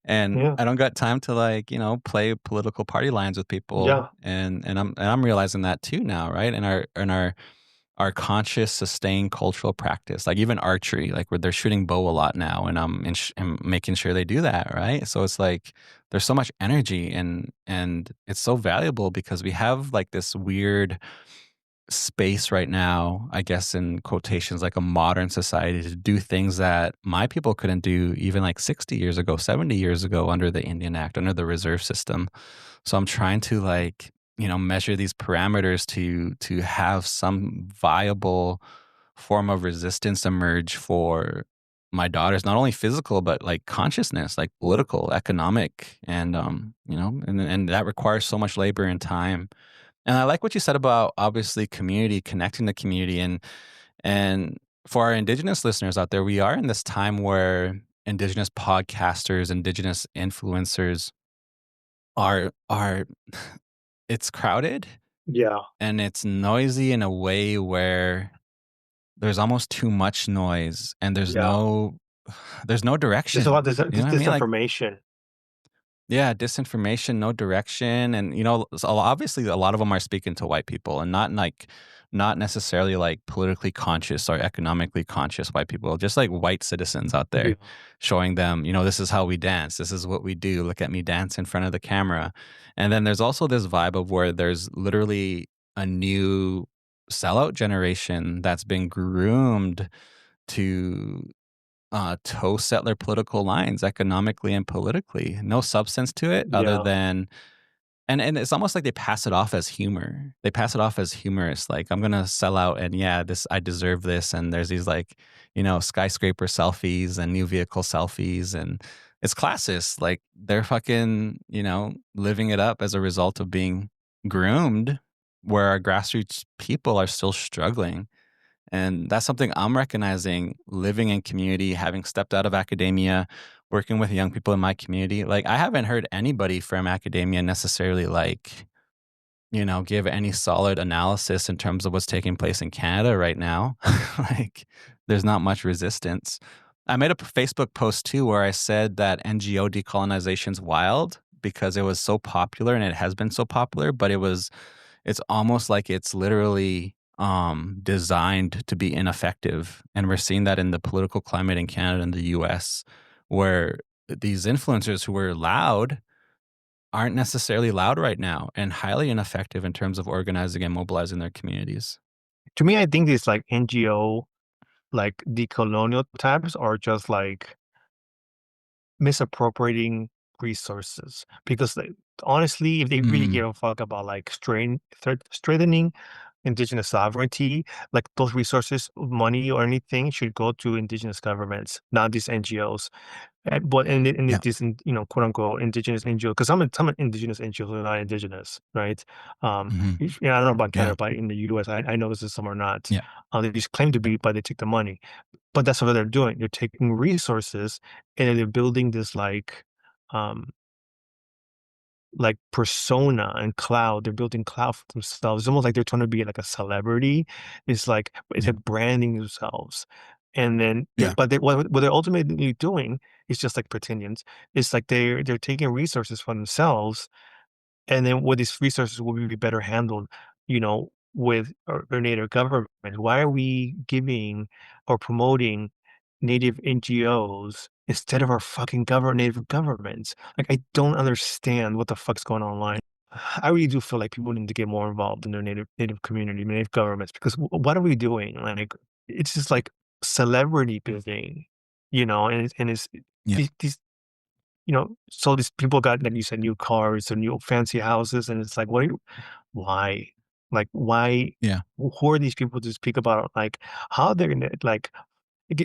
And yeah, I don't got time to like, play political party lines with people, yeah, and I'm realizing that too now, right? And our conscious, sustained cultural practice, like even archery, like where they're shooting bow a lot now, and I'm making sure they do that, right? So it's like there's so much energy, and it's so valuable because we have like this weird space right now, I guess in quotations, like a modern society to do things that my people couldn't do even like 60 years ago, 70 years ago under the Indian Act, under the reserve system. So I'm trying to like, measure these parameters to have some viable form of resistance emerge for my daughters, not only physical, but like consciousness, like political, economic, and and that requires so much labor and time. And I like what you said about obviously community, connecting the community, and for our indigenous listeners out there, we are in this time where indigenous podcasters, indigenous influencers are it's crowded Yeah, and it's noisy in a way where there's almost too much noise and yeah. there's no There's a direction. lot of You know what I mean? Like disinformation. yeah, disinformation, no direction, and so obviously a lot of them are speaking to white people, and not necessarily like politically conscious or economically conscious white people, just like white citizens out Yeah, there, showing them, this is how we dance, this is what we do. Look at me dance in front of the camera, and then there's also this vibe of where there's literally a new sellout generation that's been groomed to toe settler political lines economically and politically. No substance to it other yeah, than and it's almost like they pass it off as humor. They pass it off as humorous, like, "I'm gonna sell out and yeah, this I deserve this," and there's these like, skyscraper selfies and new vehicle selfies, and it's classist. Like, they're fucking, living it up as a result of being groomed, where our grassroots people are still struggling. And that's something I'm recognizing living in community, having stepped out of academia, working with young people in my community. Like, I haven't heard anybody from academia necessarily, like, give any solid analysis in terms of what's taking place in Canada right now. Like, there's not much resistance. I made a Facebook post too where I said that NGO decolonization's wild because it was so popular and it has been so popular, but it's almost like it's literally designed to be ineffective. And we're seeing that in the political climate in Canada and the US, where these influencers who were loud aren't necessarily loud right now and highly ineffective in terms of organizing and mobilizing their communities. to me, I think these like NGO, like decolonial types are just like misappropriating resources because honestly, if they really Mm, give a fuck about like strengthening indigenous sovereignty, like those resources, money or anything should go to indigenous governments, not these NGOs. But and yeah. it isn't, quote unquote indigenous NGO because some indigenous NGOs are not indigenous, right? Hmm. I don't know about Yeah. Canada, but in the US, I know this is some are not. Yeah. They just claim to be, but they take the money. But that's what they're doing. They're taking resources and then they're building this um, like persona and cloud. They're building cloud for themselves. It's almost like they're trying to be like a celebrity. It's Yeah. like branding themselves. And then, Yeah. but what they're ultimately doing is just like pretendings. It's like they're taking resources for themselves and then with these resources will be better handled, with our native government. Why are we giving or promoting native NGOs instead of our fucking native governments? Like, I don't understand what the fuck's going on online. I really do feel like people need to get more involved in their native community, native governments, because what are we doing? Like, it's just like celebrity building, and it's Yeah. these so these people got, like you said, new cars or new fancy houses, and it's like, why? Like, why? Yeah. Who are these people to speak about, like, how they're gonna, like,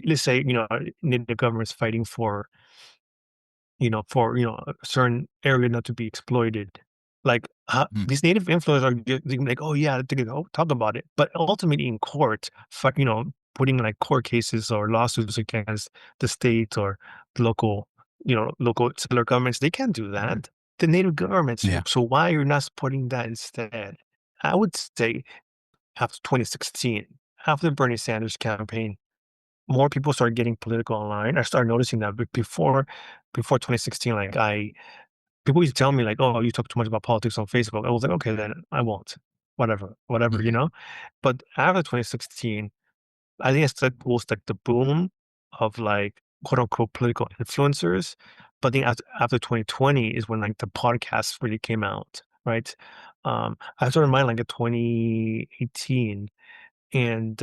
let's say, the government's fighting for a certain area not to be exploited. Like, Mm, these native influencers are like, oh yeah, they can talk about it, but ultimately in court, putting like court cases or lawsuits against the state or the local settler governments, they can't do that. The native governments do. yeah. So why you're not supporting that instead? I would say after 2016, after the Bernie Sanders campaign, more people started getting political online. I started noticing that, but before 2016, like people used to tell me like, "Oh, you talk too much about politics on Facebook." I was like, "Okay, then I won't. Whatever, Mhm. But after 2016, I think it's like was like the boom of like quote unquote political influencers. But then after 2020 is when like the podcasts really came out. right? I started mine like in 2018, and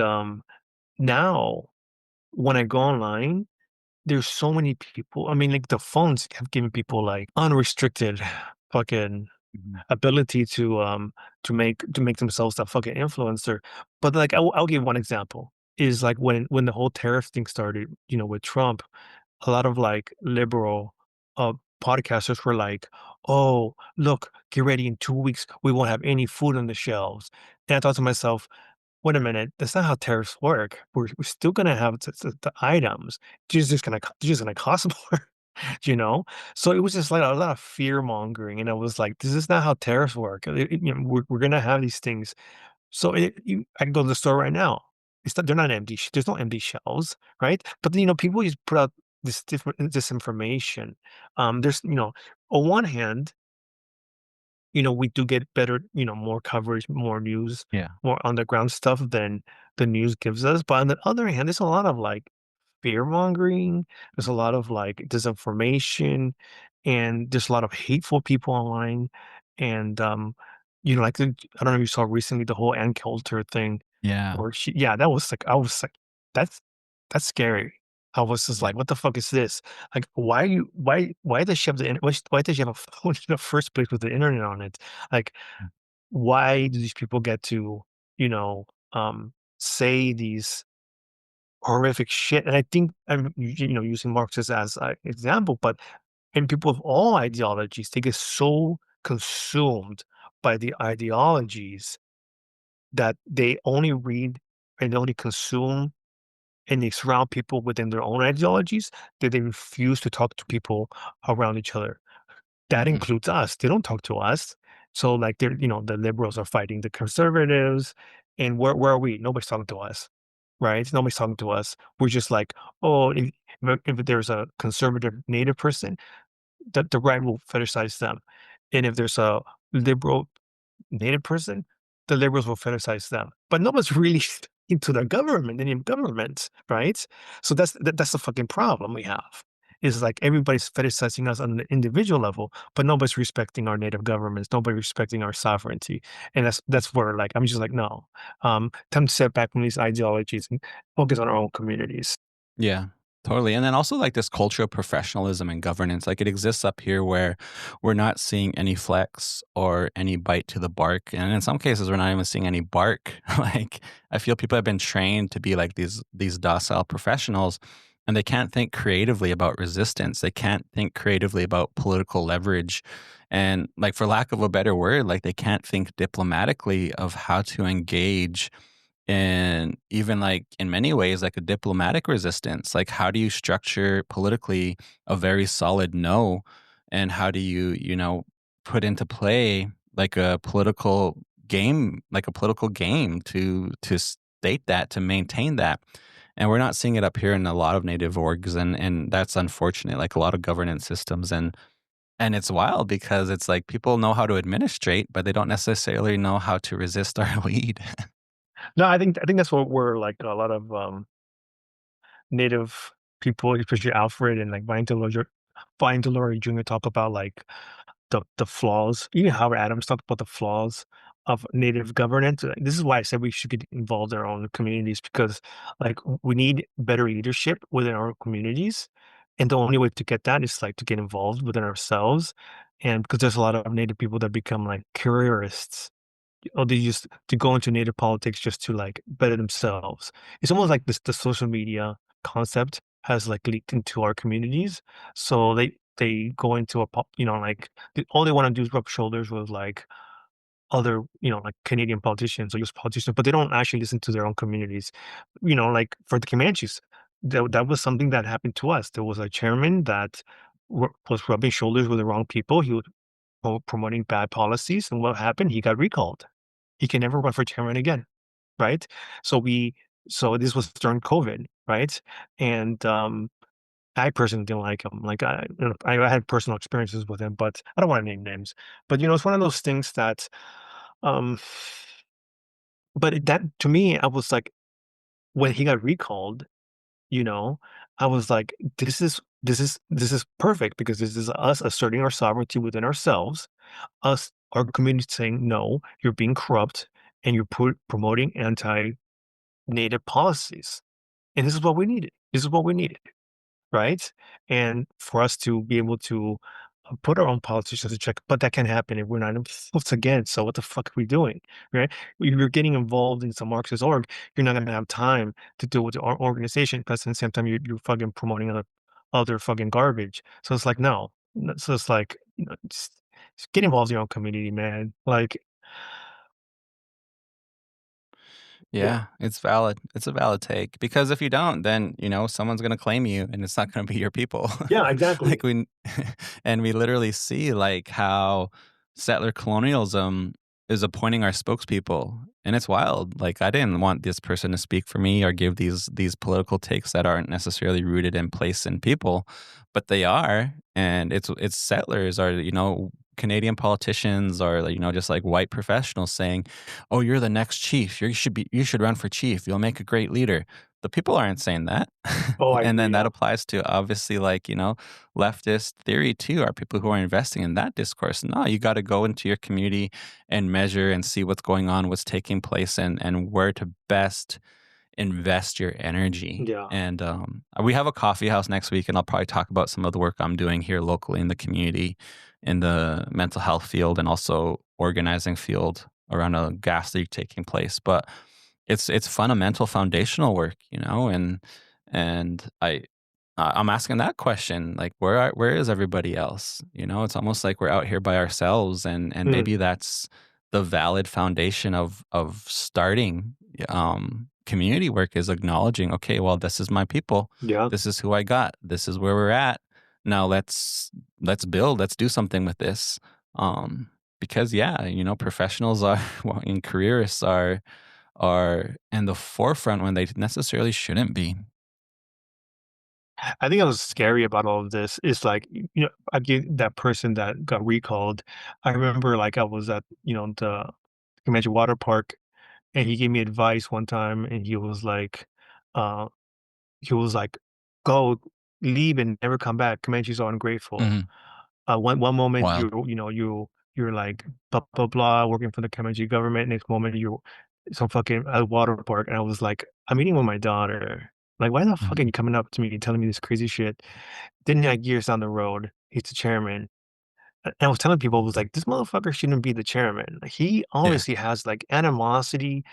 now when I go online, there's so many people. I mean, like the phones have given people like unrestricted fucking Mhm. ability to make themselves a fucking influencer. But like I'll give one example is like when the whole tariff thing started, with Trump, a lot of like liberal uh podcasters were like, "Oh, look, get ready in 2 weeks, we won't have any food on the shelves." And I thought to myself, wait a minute, that's not how tariffs work. We're still gonna have the items. They're just gonna cost more, you know? So it was just like a lot of fear mongering, and I was like, this is not how tariffs work. We're gonna have these things. So I can go to the store right now. They're not empty. There's no empty shelves, right? But people just put out this different disinformation. There's on one hand, we do get better, more coverage, more news, Yeah. more underground stuff than the news gives us. But on the other hand, there's a lot of like fear mongering. There's a lot of like disinformation, and there's a lot of hateful people online. And like I don't know if you saw recently the whole Ann Coulter thing, Yeah. or yeah, that was like I was like, that's that's scary. I was just Yeah. like, what the fuck is this? Like, why does she have why does she have a phone in the first place with the internet on it? Like, why do these people get to, you know, say these horrific shit? And I think I'm using Marxist as an example, but and people of all ideologies, they get so consumed by the ideologies that they only read and only consume and they surround people within their own ideologies, that they refuse to talk to people around each other. That Mhm. includes us. They don't talk to us. So like the liberals are fighting the conservatives. And where are we? Nobody's talking to us. Right? Nobody's talking to us. We're just like, oh, if there's a conservative native person, the right will fetishize them. And if there's a liberal native person, the liberals will fetishize them. But nobody's really into the government, any government, right? So that's the fucking problem we have. Is like everybody's fetishizing us on the individual level, but nobody's respecting our native governments, nobody respecting our sovereignty. And that's where like I'm just like, no. Time to step back from these ideologies and focus on our own communities. Yeah, totally. And then also like this culture of professionalism and governance, like it exists up here where we're not seeing any flex or any bite to the bark. And in some cases, we're not even seeing any bark. Like I feel people have been trained to be like these docile professionals and they can't think creatively about resistance. They can't think creatively about political leverage. And like for lack of a better word, like they can't think diplomatically of how to engage and even like in many ways like a diplomatic resistance. Like how do you structure politically a very solid no, and how do you put into play like a political game to state that, to maintain that. And we're not seeing it up here in a lot of native orgs, and that's unfortunate, like a lot of governance systems. And it's wild because it's like people know how to administrate but they don't necessarily know how to resist our lead. No, I think that's what we're like a lot of native people, especially Alfred and like Vine Delory Jr. talk about like the flaws. Even Howard Adams talked about the flaws of native governance. This is why I said we should get involved in our own communities because like we need better leadership within our communities. And the only way to get that is like to get involved within ourselves. And because there's a lot of native people that become like careerists, or they used to go into native politics just to like better themselves. It's almost like this the social media concept has like leaked into our communities. So they go into like all they want to do is rub shoulders with like other, like Canadian politicians or US politicians, but they don't actually listen to their own communities. Like for the Comanches, that was something that happened to us. There was a chairman that was rubbing shoulders with the wrong people. He was promoting bad policies, and what happened? He got recalled. He can never run for chairman again, right? So we so this was during COVID, right? And I personally didn't like him. Like I had personal experiences with him, but I don't want to name names. But it's one of those things that, um, that to me, I was like, when he got recalled, you know, I was like, this is perfect because this is us asserting our sovereignty within ourselves. our community saying, no, you're being corrupt and you're promoting anti-native policies. And this is what we needed. This is what we needed. Right? And for us to be able to put our own politicians in check, but that can happen if we're not involved again. So what the fuck are we doing? Right? If you're getting involved in some Marxist org, you're not gonna have time to deal with our organization because at the same time you're fucking promoting other fucking garbage. So it's like no. So it's like just get involved in your own community, man. Like yeah, Yeah, it's valid. It's a valid take because if you don't, then, someone's gonna claim you and it's not gonna be your people. yeah, exactly. Like, we and we literally see, like, how settler colonialism is appointing our spokespeople, and it's wild. Like, I didn't want this person to speak for me or give these political takes that aren't necessarily rooted in place and people, but they are, and it's settlers or, Canadian politicians or, just, like, white professionals saying, "Oh, you're the next chief. You should run for chief. You'll make a great leader." The people aren't saying that. Oh, I And then agree. that Yeah. applies to obviously like, leftist theory too, are people who are investing in that discourse. No, you got to go into your community and measure and see what's going on, what's taking place and where to best invest your energy. Yeah. And we have a coffee house next week, and I'll probably talk about some of the work I'm doing here locally in the community, in the mental health field, and also organizing field around a gas leak taking place. But it's fundamental, foundational work, and I'm asking that question, like, where is everybody else? It's almost like we're out here by ourselves, and Mm, maybe that's the valid foundation of starting community work is acknowledging, okay, well, this is my people, yeah. this is who I got, this is where we're at. Now let's build, let's do something with this. Because yeah, professionals are well, and careerists are in the forefront when they necessarily shouldn't be. I think it was scary about all of this is like, I get that person that got recalled. I remember like I was at, the Comanche Water Park and he gave me advice one time and uh, he was like, go, leave and never come back. Comanches are ungrateful. Mhm. One moment Wild. you're like blah blah blah working for the Comanche government. Next moment you're some fucking water park, and I was like, I'm meeting with my daughter. Like, why the fuck are you Mhm. coming up to me and telling me this crazy shit? Then like years down the road, he's the chairman. And I was telling people, I was like, this motherfucker shouldn't be the chairman. Like, he Yeah. obviously has like animosity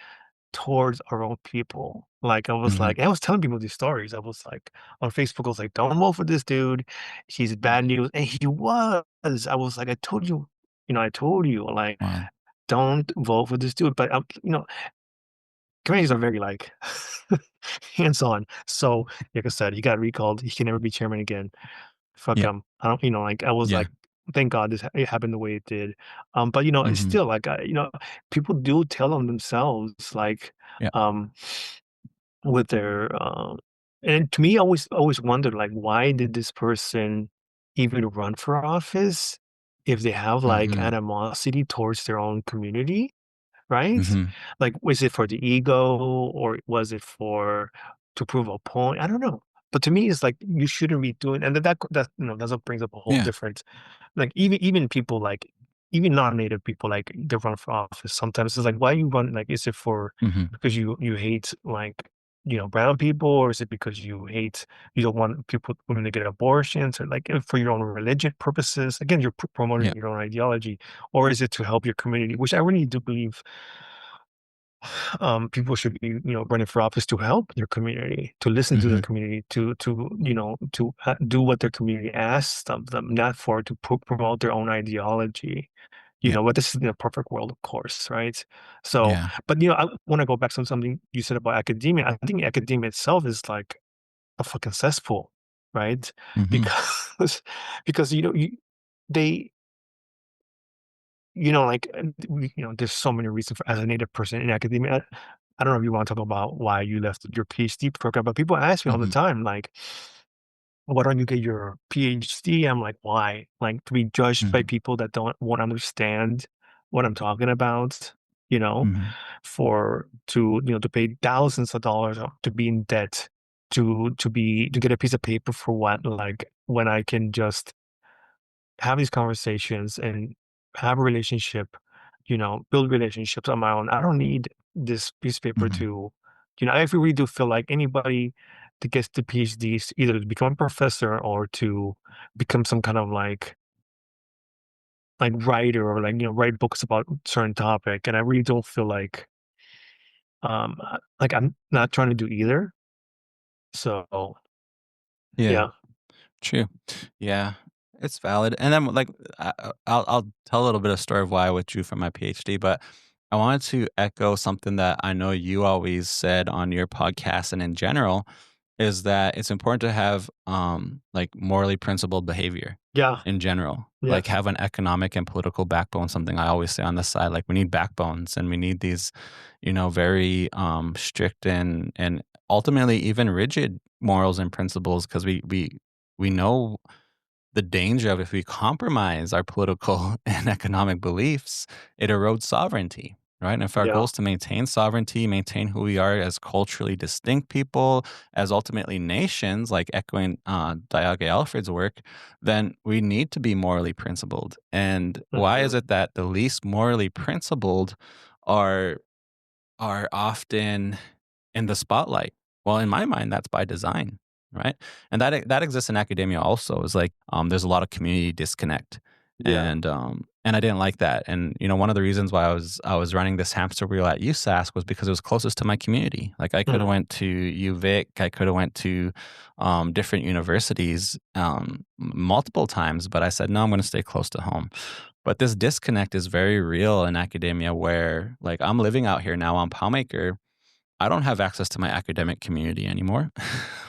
towards our own people. Like, I was Mhm. like, I was telling people these stories. I was like, on Facebook, I was like, don't vote for this dude. He's bad news. And he was. I was like, I told you, I told you, like, Wild. don't vote for this dude. But, Canadians are very like hands on. So, like I said, he got recalled. He can never be chairman again. Fuck Yeah. him. I don't, like, I was Yeah. like, thank God it happened the way it did. But, it's Mhm. still like, people do tell on themselves, like, Yeah. um, with their and to me, I always wondered, like, why did this person even run for office if they have like Mhm. animosity towards their own community, right? Mhm. Like, was it for the ego or was it for to prove a point? I don't know. But to me, it's like you shouldn't be doing, and that's what brings up a whole Yeah. different, like even people like even non-native people like they run for office. Sometimes it's like, why you run? Like, is it for Mhm. because you hate like brown people, or is it because you don't want women to get abortions, or like for your own religion purposes? Again, you're promoting Yeah. your own ideology, or is it to help your community? Which I really do believe people should be running for office to help their community, to listen to their Mhm. community, to do what their community asks of them, not for to promote their own ideology. Yeah. But this is the perfect world, of course, right? So, Yeah. but I want to go back to something you said about academia. I think academia itself is like a fucking cesspool, right? Mhm. Because because they like, there's so many reasons for as a native person in academia. I don't know if you want to talk about why you left your PhD program, but people ask me all the Mhm. time, like, why don't you get your PhD? I'm like, why? Like, to be judged by Mhm. people that don't won't understand what I'm talking about, you know, Mhm. to pay thousands of dollars to be in debt to get a piece of paper for what? Like, when I can just have these conversations and have a relationship, build relationships on my own. I don't need this piece of paper Mhm. to, I really do feel like anybody that gets the PhDs either to become a professor or to become some kind of like writer or like write books about certain topic. And I really don't feel like I'm not trying to do either. So Yeah. yeah, True. Yeah, it's valid. And then, like, I'll tell a little bit of story of why I withdrew from my PhD, but I wanted to echo something that I know you always said on your podcast and in general, is that it's important to have, like, morally principled behavior yeah, in general. Like, yes, have an economic and political backbone, something I always say on the side, like, we need backbones and we need these, very, strict and ultimately even rigid morals and principles because we know the danger of if we compromise our political and economic beliefs, it erodes sovereignty, right? And if our goal yeah, is to maintain sovereignty, maintain who we are as culturally distinct people, as ultimately nations, like echoing Diage Alfred's work, then we need to be morally principled. And why is hmm, it that the least morally principled are are often in the spotlight? Well, in my mind, that's by design, right? And that exists in academia also. Is like there's a lot of community disconnect, yeah, and I didn't like that. And one of the reasons why I was running this hamster wheel at USask was because it was closest to my community. Like I could have mhm, went to UVic, I could have went to different universities multiple times, but I said no, I'm going to stay close to home. But this disconnect is very real in academia where, like, I'm living out here now on Palmaker. I don't have access to my academic community anymore.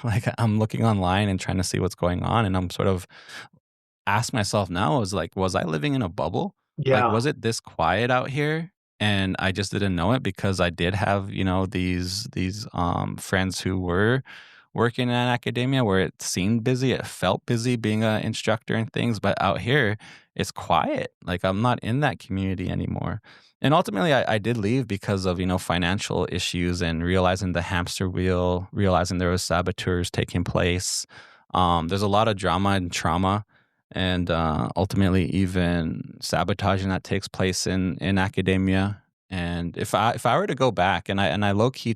Like, I'm looking online and trying to see what's going on, and I'm sort of ask myself now is like, was I living in a bubble? Like, yeah, was it this quiet out here? And I just didn't know it because I did have, these friends who were working in academia where it seemed busy, it felt busy being an instructor and things, but out here it's quiet. Like I'm not in that community anymore. And ultimately I did leave because of, financial issues and realizing the hamster wheel, realizing there was saboteurs taking place. There's a lot of drama and trauma and ultimately even sabotaging that takes place in academia. And if I were to go back and I low key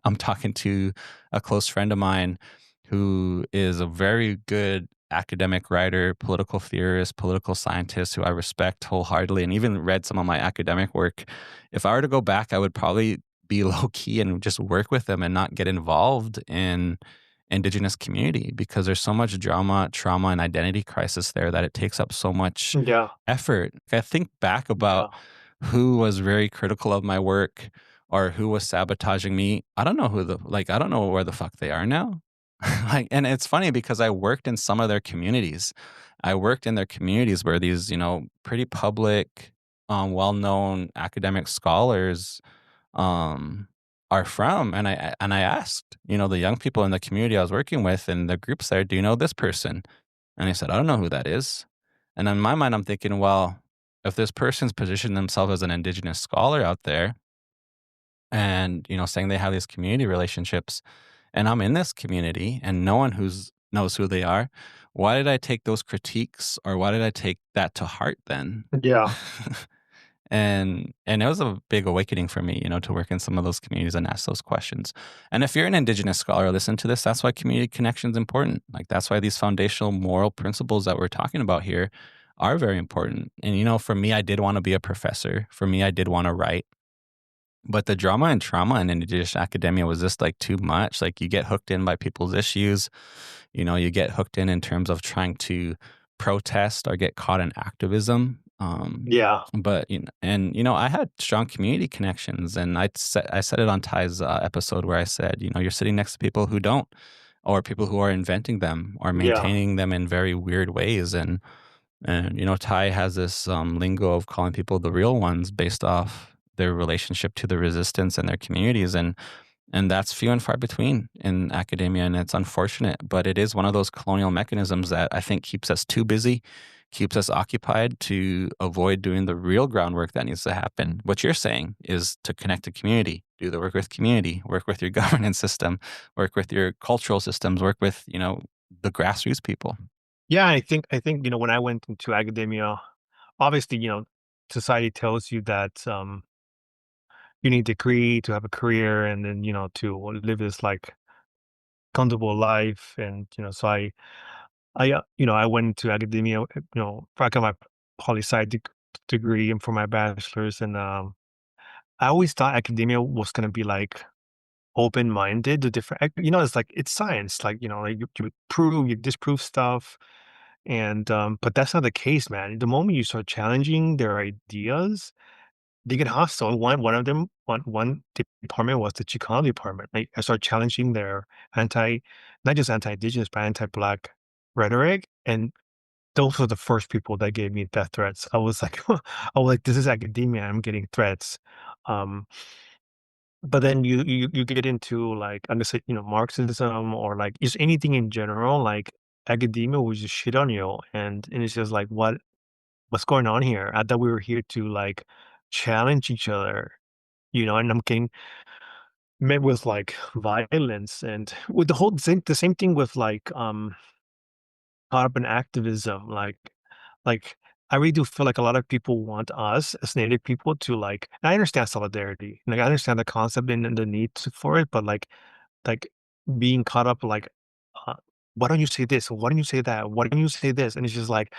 I'm talking to a close friend of mine who is a very good academic writer, political theorist, political scientist who I respect wholeheartedly, and even read some of my academic work. If I were to go back, I would probably be low key and just work with them and not get involved in indigenous community because there's so much drama, trauma, and identity crisis there that it takes up so much yeah, effort. I think back about yeah, who was very critical of my work or who was sabotaging me. I don't know I don't know where the fuck they are now. Like, and it's funny because I worked in some of their communities. I worked in their communities where these, pretty public, well-known academic scholars um, are from. And I asked, the young people in the community I was working with and the groups there, do you know this person? And they said, I don't know who that is. And in my mind, I'm thinking, well, if this person's positioned themselves as an indigenous scholar out there and, saying they have these community relationships, and I'm in this community and no one who's knows who they are, why did I take those critiques or why did I take that to heart then? yeah, And it was a big awakening for me, to work in some of those communities and ask those questions. And if you're an indigenous scholar, listen to this. That's why community connection is important. Like that's why these foundational moral principles that we're talking about here are very important. And for me, I did want to be a professor. For me, I did want to write. But the drama and trauma in indigenous academia was just like too much. Like you get hooked in by people's issues. You get hooked in terms of trying to protest or get caught in activism. yeah, But I had strong community connections, and I said it on Ty's episode where I said, you're sitting next to people who don't, or people who are inventing them or yeah, maintaining them in very weird ways, and Ty has this lingo of calling people the real ones based off their relationship to the resistance and their communities, and that's few and far between in academia, and it's unfortunate, but it is one of those colonial mechanisms that I think keeps us too busy, keeps us occupied to avoid doing the real groundwork that needs to happen. What you're saying is to connect to community, do the work with community, work with your governance system, work with your cultural systems, work with, the grassroots people. yeah. I think when I went into academia, obviously, society tells you that you need a degree to have a career, and then to live this like comfortable life. And so I went into academia, I got my degree and for my bachelor's. And I always thought academia was going to be like open-minded to different it's like it's science, like like you disprove stuff. And but that's not the case, man. The moment you start challenging their ideas, they get hostile. And one of them one department was the Chicano department. I started challenging their anti not just anti-indigenous but anti-black rhetoric. And those were the first people that gave me death threats. I was like I was like, this is academia, I'm getting threats. um but then you get into, like, I'm gonna say, Marxism, or like just anything in general, like academia will just shit on you. And it's just like, what's going on here? I thought we were here to like challenge each other, and I'm getting met with like violence. And with the same thing with like carbon activism. Like I really do feel like a lot of people want us as native people to like, and I understand solidarity. Like I understand the concept and the need for it, but like being caught up like, uh, why don't you say this? Why don't you say that? Why don't you say this? And it's just like,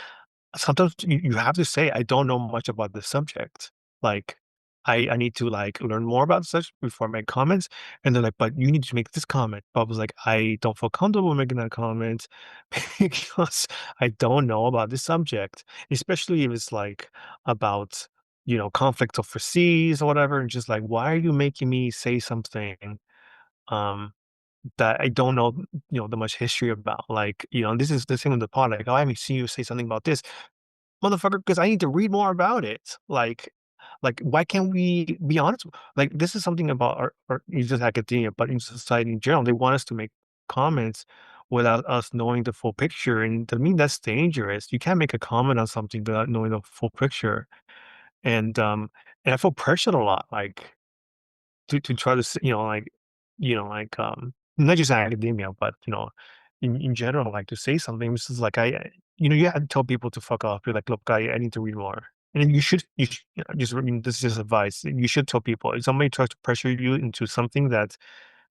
sometimes you have to say, I don't know much about this subject. Like, I need to like learn more about such before I make comments. And they're like, but you need to make this comment. But I was like, I don't feel comfortable making that comment because I don't know about this subject, especially if it's like about, conflict overseas or whatever. And just like, why are you making me say something um that I don't know, the much history about? Like, this is the same with the pod. Like, oh, I haven't seen you say something about this. Motherfucker, because I need to read more about it. Like, why can't we be honest? Like, this is something about our it's just academia, but in society in general, they want us to make comments without us knowing the full picture. And to me, that's dangerous. You can't make a comment on something without knowing the full picture. And and I feel pressured a lot, like to try to not just academia, but in general, like to say something. This is like you have to tell people to fuck off. Be like, look, I need to read more. And then you should just, this is just advice. You should tell people if somebody tries to pressure you into something that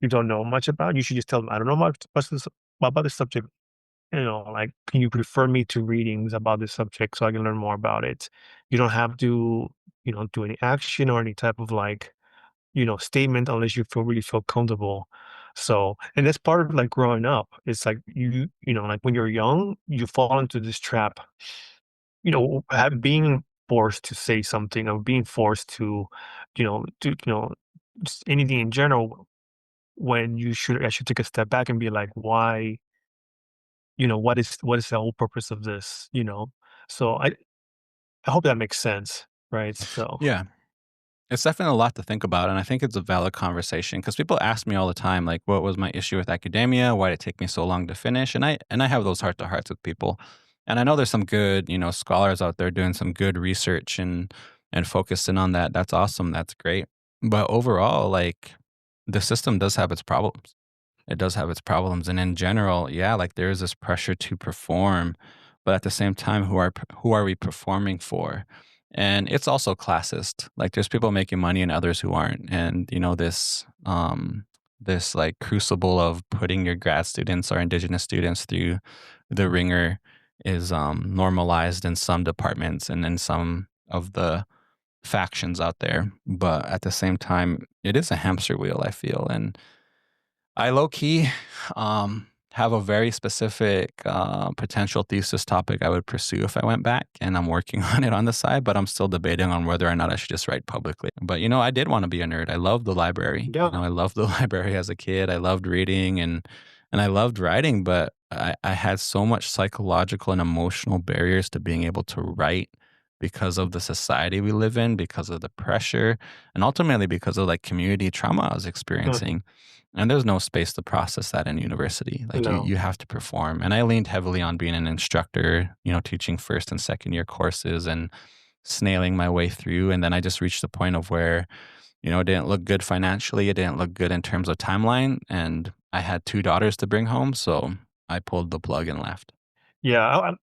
you don't know much about, you should just tell them, I don't know much about this subject. Like, can you refer me to readings about this subject so I can learn more about it? You don't have to, do any action or any type of like, statement unless really feel comfortable. So, and that's part of like growing up. It's like like when you're young, you fall into this trap, being forced to say something, or being forced to, just anything in general, when you should actually take a step back and be like, why, what is the whole purpose of this? So I hope that makes sense, right? So Yeah. It's definitely a lot to think about, and I think it's a valid conversation because people ask me all the time, like, "What was my issue with academia? Why did it take me so long to finish?" And I have those heart to hearts with people, and I know there's some good, scholars out there doing some good research and focusing on that. That's awesome. That's great. But overall, like, the system does have its problems. It does have its problems, and in general, yeah, like there is this pressure to perform, but at the same time, who are we performing for? And it's also classist. Like there's people making money and others who aren't, and this like crucible of putting your grad students or indigenous students through the ringer is normalized in some departments and in some of the factions out there. But at the same time, it is a hamster wheel, I feel, and I low key have a very specific potential thesis topic I would pursue if I went back, and I'm working on it on the side. But I'm still debating on whether or not I should just write publicly. But I did want to be a nerd. I loved the library. yeah, I loved the library as a kid. I loved reading and I loved writing, but I had so much psychological and emotional barriers to being able to write because of the society we live in, because of the pressure, and ultimately because of like community trauma I was mhm, experiencing. And there's no space to process that in university. Like no, you have to perform. And I leaned heavily on being an instructor, teaching first and second year courses and snailing my way through. And then I just reached the point of where, it didn't look good financially. It didn't look good in terms of timeline. And I had two daughters to bring home. So I pulled the plug and left. yeah.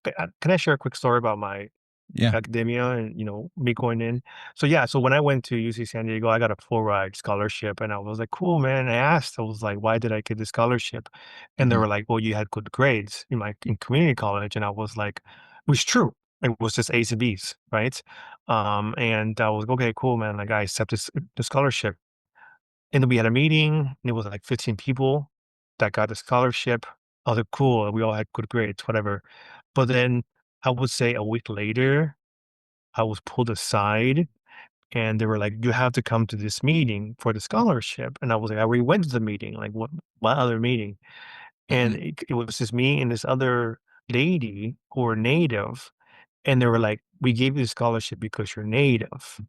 Can I share a quick story about my Yeah. academia and, me going in. So yeah, so when I went to UC San Diego, I got a full ride scholarship and I was like, cool, man. I asked, I was like, why did I get this scholarship? And they Mhm. were like, well, you had good grades in community college. And I was like, it was true. It was just A's and B's, right? And I was like, okay, cool, man. Like I accept the scholarship. And then we had a meeting, and it was like 15 people that got the scholarship. I was like, cool. We all had good grades, whatever. But then I would say a week later, I was pulled aside and they were like, you have to come to this meeting for the scholarship. And I was like, I already went to the meeting. Like, what other meeting? And Mhm. it was just me and this other lady who were native. And they were like, we gave you the scholarship because you're native.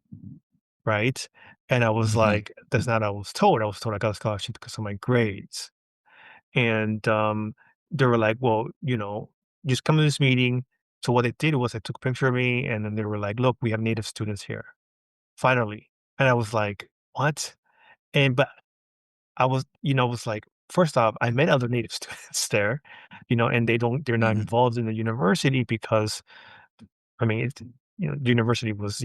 Right. And I was Mhm. like, that's not what I was told. I was told I got a scholarship because of my grades. And they were like, well, just come to this meeting. So what they did was they took a picture of me and then they were like, look, we have native students here. Finally. And I was like, "What?" But I was like, first off, I met other Native students there, and they're not Mhm. involved in the university because, I mean, the university was,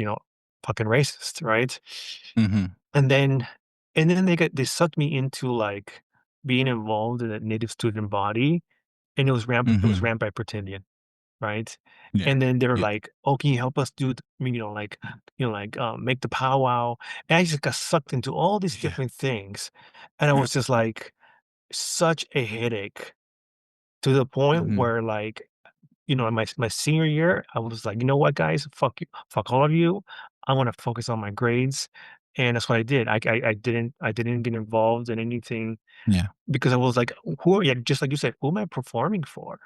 fucking racist, right? Mhm. And then they sucked me into, like, being involved in a Native student body, and it was Mhm. ran by Pretendian. Right? Yeah. And then they're Yeah. like, "Oh, can you help us do make the powwow?" And I just got sucked into all these Yeah. different things, and I was just like, such a headache to the point Mhm. where, like, in my senior year, I was like, "You know what, guys? Fuck you, fuck all of you. I want to focus on my grades," and that's what I did. I didn't get involved in anything Yeah. because I was like, "Who are you?" Just like you said, "Who am I performing for?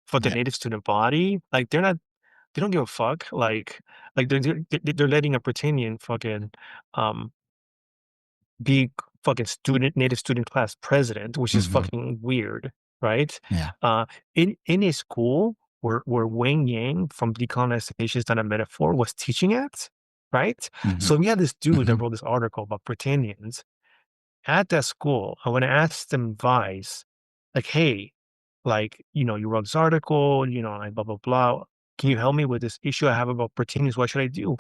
For the Yeah. native student body? Like, they don't give a fuck, like, they're letting a Britannian fucking, um, be fucking native student class president, which is Mhm. fucking weird, right? Yeah. Uh, in a school where Wang Yang from Decolonization is Not a Metaphor was teaching at, right? Mhm. So we had this dude that Mhm. wrote this article about Britannians at that school. I want to ask them advice, like, hey, like, you wrote this article, like blah, blah, blah. Can you help me with this issue I have about pretenders? What should I do?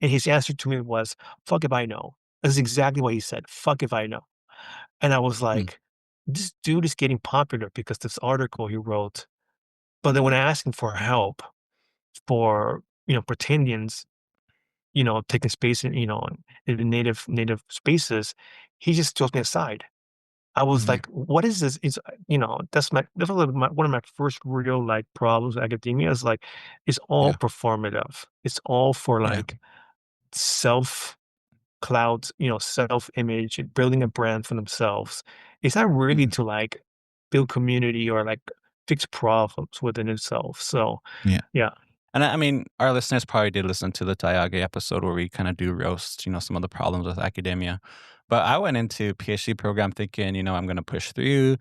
And his answer to me was, fuck if I know. That's exactly what he said. Fuck if I know. And I was Mm. like, this dude is getting popular because this article he wrote. But then when I asked him for help for, pretendians, taking space in the native spaces, he just throws me aside. I was Mhm. like, "What is this?" That's was one of my first real, like, problems with academia is, like, it's all Yeah. performative. It's all for, Yeah. like, self clout, self-image, and building a brand for themselves. It's not really Mhm. to, like, build community or, like, fix problems within itself. So, Yeah. yeah. And I mean, our listeners probably did listen to the Tayage episode where we kind of do roast, some of the problems with academia. But I went into PhD program thinking, I'm going to push through,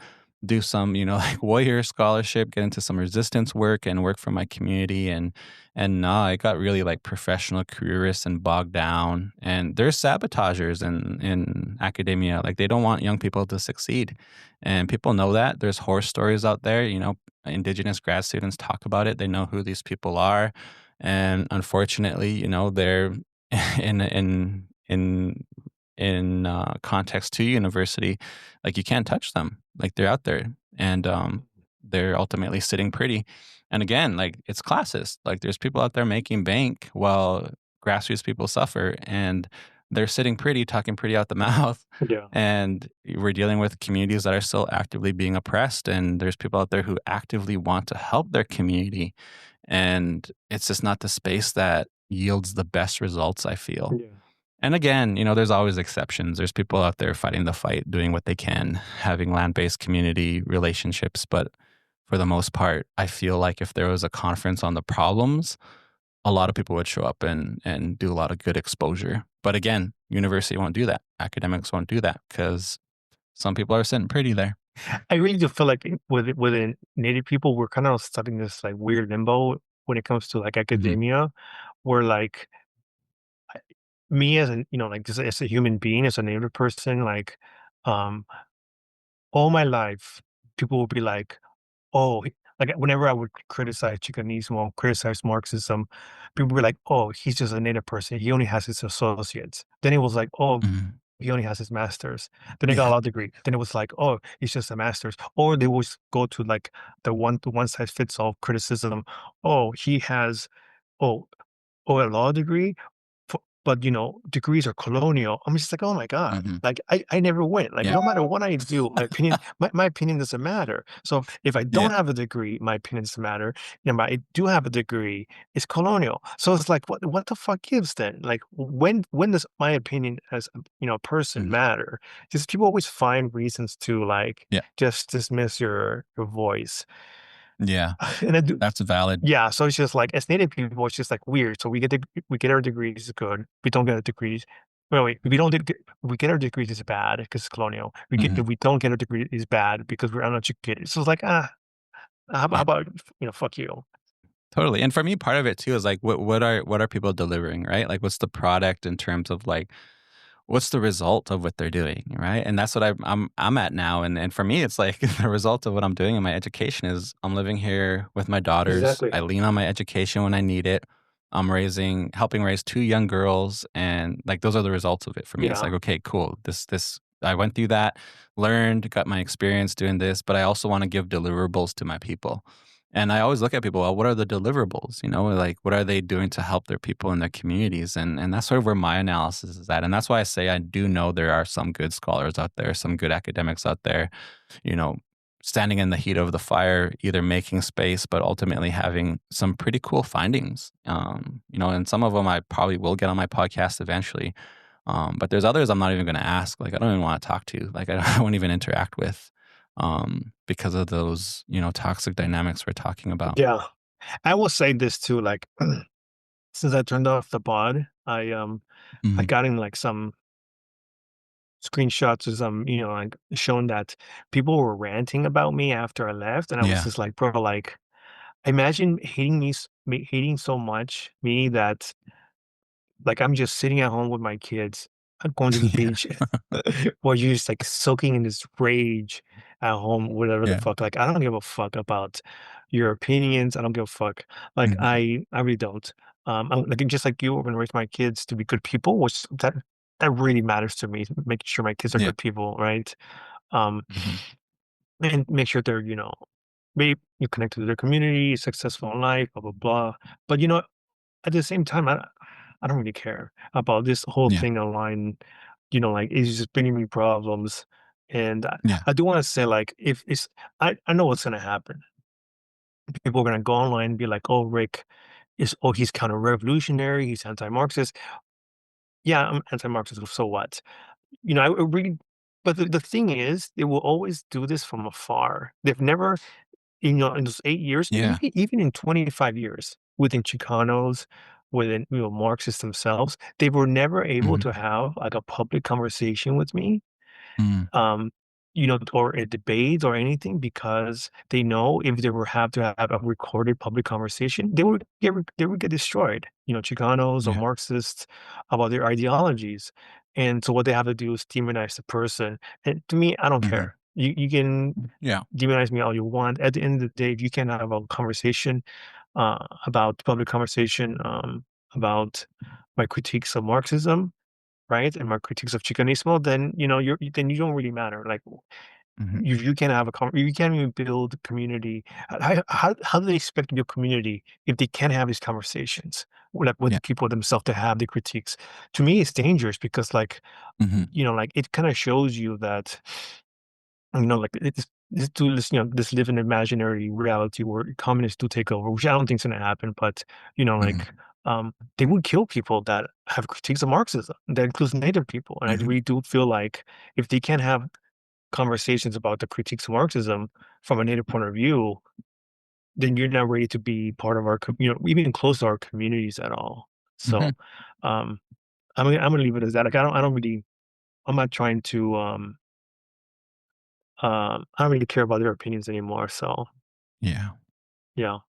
do some, like warrior scholarship, get into some resistance work and work for my community. And no, I got really like professional careerists and bogged down. And there's sabotagers in academia. Like they don't want young people to succeed. And people know that. There's horror stories out there, Indigenous grad students talk about it. They know who these people are, and unfortunately, they're in context to university, like you can't touch them. Like they're out there, and they're ultimately sitting pretty. And again, like it's classist. Like there's people out there making bank while grassroots people suffer, and they're sitting pretty, talking pretty out the mouth. Yeah. And we're dealing with communities that are still actively being oppressed, and there's people out there who actively want to help their community, and it's just not the space that yields the best results, I feel. Yeah. And again, there's always exceptions. There's people out there fighting the fight, doing what they can, having land-based community relationships, but for the most part, I feel like if there was a conference on the problems, a lot of people would show up and do a lot of good exposure. But again, university won't do that. Academics won't do that because some people are sitting pretty there. I really do feel like within Native people, we're kind of stuck in this, like, weird limbo when it comes to, like, Mhm. academia, where, like, me as like, just as a human being, as a Native person, like, um, all my life, people will be like, "Oh, like whenever I would criticize Chicanismo, criticize Marxism, people were like, "Oh, he's just a native person. He only has his associates." Then it was like, "Oh, Mhm. he only has his master's." Then I got a Yeah. law degree. Then it was like, "Oh, he's just a master's." Or they would go to like the one size fits all criticism. Oh, he has, oh, oh, a law degree, but degrees are colonial. I'm just like, oh my god, Mhm. like I never win. Like Yeah. no matter what I do, my opinion doesn't matter. So if I Yeah. don't have a degree, my opinion doesn't matter. But I do have a degree, it's colonial. So it's like, what the fuck gives then? Like when does my opinion as a person Mhm. matter? Just people always find reasons to like Yeah. just dismiss your voice. Yeah. And I do. That's valid. Yeah, so it's just like as Native people, it's just like weird. So we get our degrees, good. We don't get our degrees. Well, wait, we don't we get our degrees is bad because it's colonial. Mhm. We don't get our degree is bad because we're uneducated. So it's like how Yeah. about fuck you? Totally. And for me, part of it too is like what are people delivering, right? Like what's the product in terms of like what's the result of what they're doing, right? And that's what I'm at now. And for me, it's like the result of what I'm doing in my education is I'm living here with my daughters. Exactly. I lean on my education when I need it. I'm helping raise two young girls, and like those are the results of it for me. It's Yeah. like, okay, cool. This I went through that, learned, got my experience doing this, but I also want to give deliverables to my people. And I always look at people, well, what are the deliverables? Like what are they doing to help their people in their communities? And that's sort of where my analysis is at. And that's why I say I do know there are some good scholars out there, some good academics out there, you know, standing in the heat of the fire, either making space, but ultimately having some pretty cool findings. And some of them I probably will get on my podcast eventually. But there's others I'm not even going to ask. Like I don't even want to talk to. Like I won't even interact with, because of those toxic dynamics we're talking about. Yeah. I will say this too, like since I turned off the pod, I Mhm. got in like some screenshots or some, like showing that people were ranting about me after I left. And I was Yeah. just like, bro, like imagine hating hating so much me that like I'm just sitting at home with my kids, going to the Yeah. beach, while you're just like soaking in this rage at home, whatever the Yeah. fuck. Like I don't give a fuck about your opinions. I don't give a fuck. Like Mhm. I really don't. I'm like just like you, I'm gonna raise my kids to be good people, which that really matters to me. Making sure my kids are Yeah. good people, right? Um, Mhm. and make sure they're maybe you connected to their community, successful in life, blah blah blah. But at the same time, I don't really care about this whole Yeah. thing online. Like it's just bringing me problems. And Yeah. I do want to say, like, if it's, I know what's gonna happen. People are gonna go online and be like, "Oh, Rick he's counter-revolutionary. He's anti-Marxist." Yeah, I'm anti-Marxist. So what? I really. But the thing is, they will always do this from afar. They've never in those 8 years, Yeah. even in 25 years, within Chicanos, within, Marxists themselves, they were never able Mhm. to have, like, a public conversation with me, Mm. um, or a debate or anything because they know if they were have to have a recorded public conversation, they would get destroyed, Chicanos or Yeah. Marxists about their ideologies. And so what they have to do is demonize the person. And to me, I don't Mhm. care. You can Yeah. demonize me all you want. At the end of the day, if you can have a conversation about public conversation about my critiques of Marxism, right, and my critiques of Chicanismo, then then you don't really matter. Like Mhm. you can't have you can't even build community. How do they expect to build community if they can't have these conversations with Yeah. the people themselves to have the critiques? To me, it's dangerous because like Mhm. like it kind of shows you that like this live in imaginary reality where communists do take over, which I don't think is gonna happen. But Mhm. they would kill people that have critiques of Marxism. That includes Native people, and I Mhm. really do feel like if they can't have conversations about the critiques of Marxism from a Native point of view, then you're not ready to be part of our, even close to our communities at all. Mhm. So, um, I'm gonna leave it as that. Like I don't really, I'm not trying to, I don't really care about their opinions anymore. So, Yeah. yeah.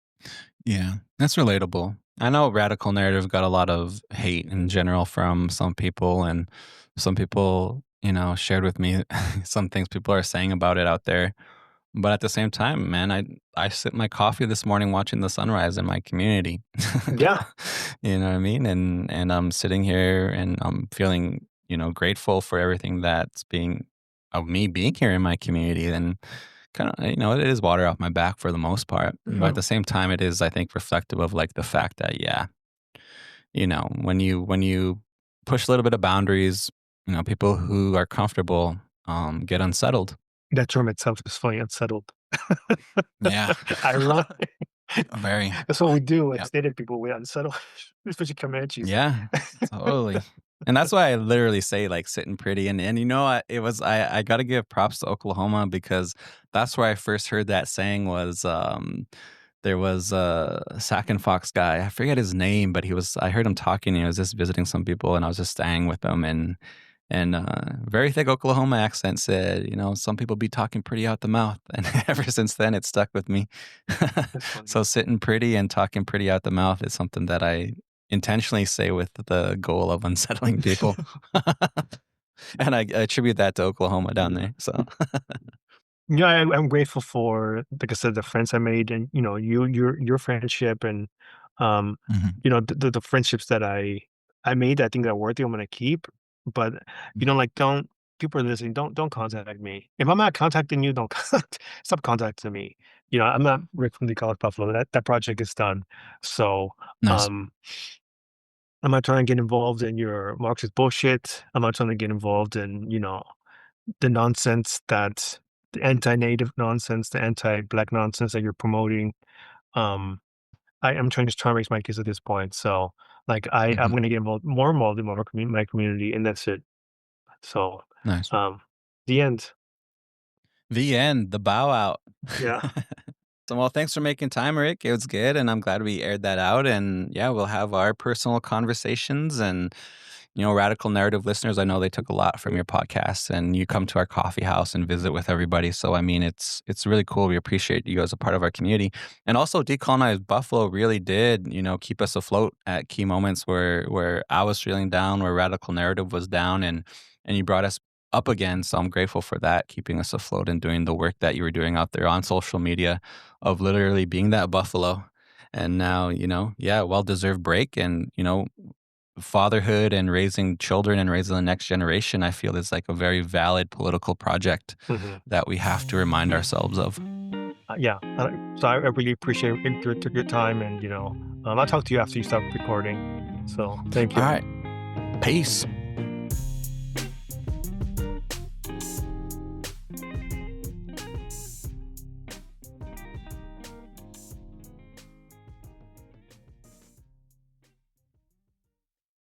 Yeah. That's relatable. I know radical narrative got a lot of hate in general from some people, and some people, shared with me some things people are saying about it out there. But at the same time, man, I sipped my coffee this morning watching the sunrise in my community. Yeah. You know what I mean? And I'm sitting here and I'm feeling, grateful for everything that's being of me being here in my community, and kind of, it is water off my back for the most part. But at Mhm. the same time, it is, I think, reflective of like the fact that, yeah, when you push a little bit of boundaries, people who are comfortable get unsettled. That term itself is funny, unsettled. Yeah. Ironic. Very. That's what we do Yep. as native people, we unsettle, especially Comanches. Yeah, totally. And that's why I literally say like sitting pretty. And you know what? I gotta give props to Oklahoma because that's where I first heard that saying was there was a Sac and Fox guy. I forget his name, but I heard him talking, he was just visiting some people and I was just staying with them, and very thick Oklahoma accent said, some people be talking pretty out the mouth. And ever since then it stuck with me. That's funny. So sitting pretty and talking pretty out the mouth is something that I intentionally say with the goal of unsettling people. And I attribute that to Oklahoma down Yeah. there. So Yeah, I'm grateful for, like I said, the friends I made, and your friendship, and um, Mhm. the friendships that I made. I think are worthy. I'm gonna keep, but like, don't, people are listening. Don't contact me if I'm not contacting you. Don't stop contacting me. I'm not Rick from Decolonized Buffalo. That project is done. So Nice. um, I'm not trying to get involved in your Marxist bullshit. I'm not trying to get involved in the nonsense that the anti-native nonsense, the anti-black nonsense that you're promoting. Um, I'm trying to raise my kids at this point. So, like, I'm Mhm. going to get more involved in my community, and that's it. So, Nice. um, the end. The end, the bow out. Yeah. So, well, thanks for making time, Rick. It was good, and I'm glad we aired that out. And yeah, we'll have our personal conversations. And radical narrative listeners, I know they took a lot from your podcast, and you come to our coffee house and visit with everybody. So, I mean, it's really cool. We appreciate you as a part of our community, and also Decolonized Buffalo really did, keep us afloat at key moments where I was feeling down, where radical narrative was down, and you brought us up again. So I'm grateful for that, keeping us afloat and doing the work that you were doing out there on social media of literally being that buffalo. And now, yeah, well deserved break. And, fatherhood and raising children and raising the next generation, I feel is like a very valid political project Hmm. that we have to remind ourselves of. Yeah. So I really appreciate it. Took your time, and I'll talk to you after you stop recording. So thank All you. right. Peace.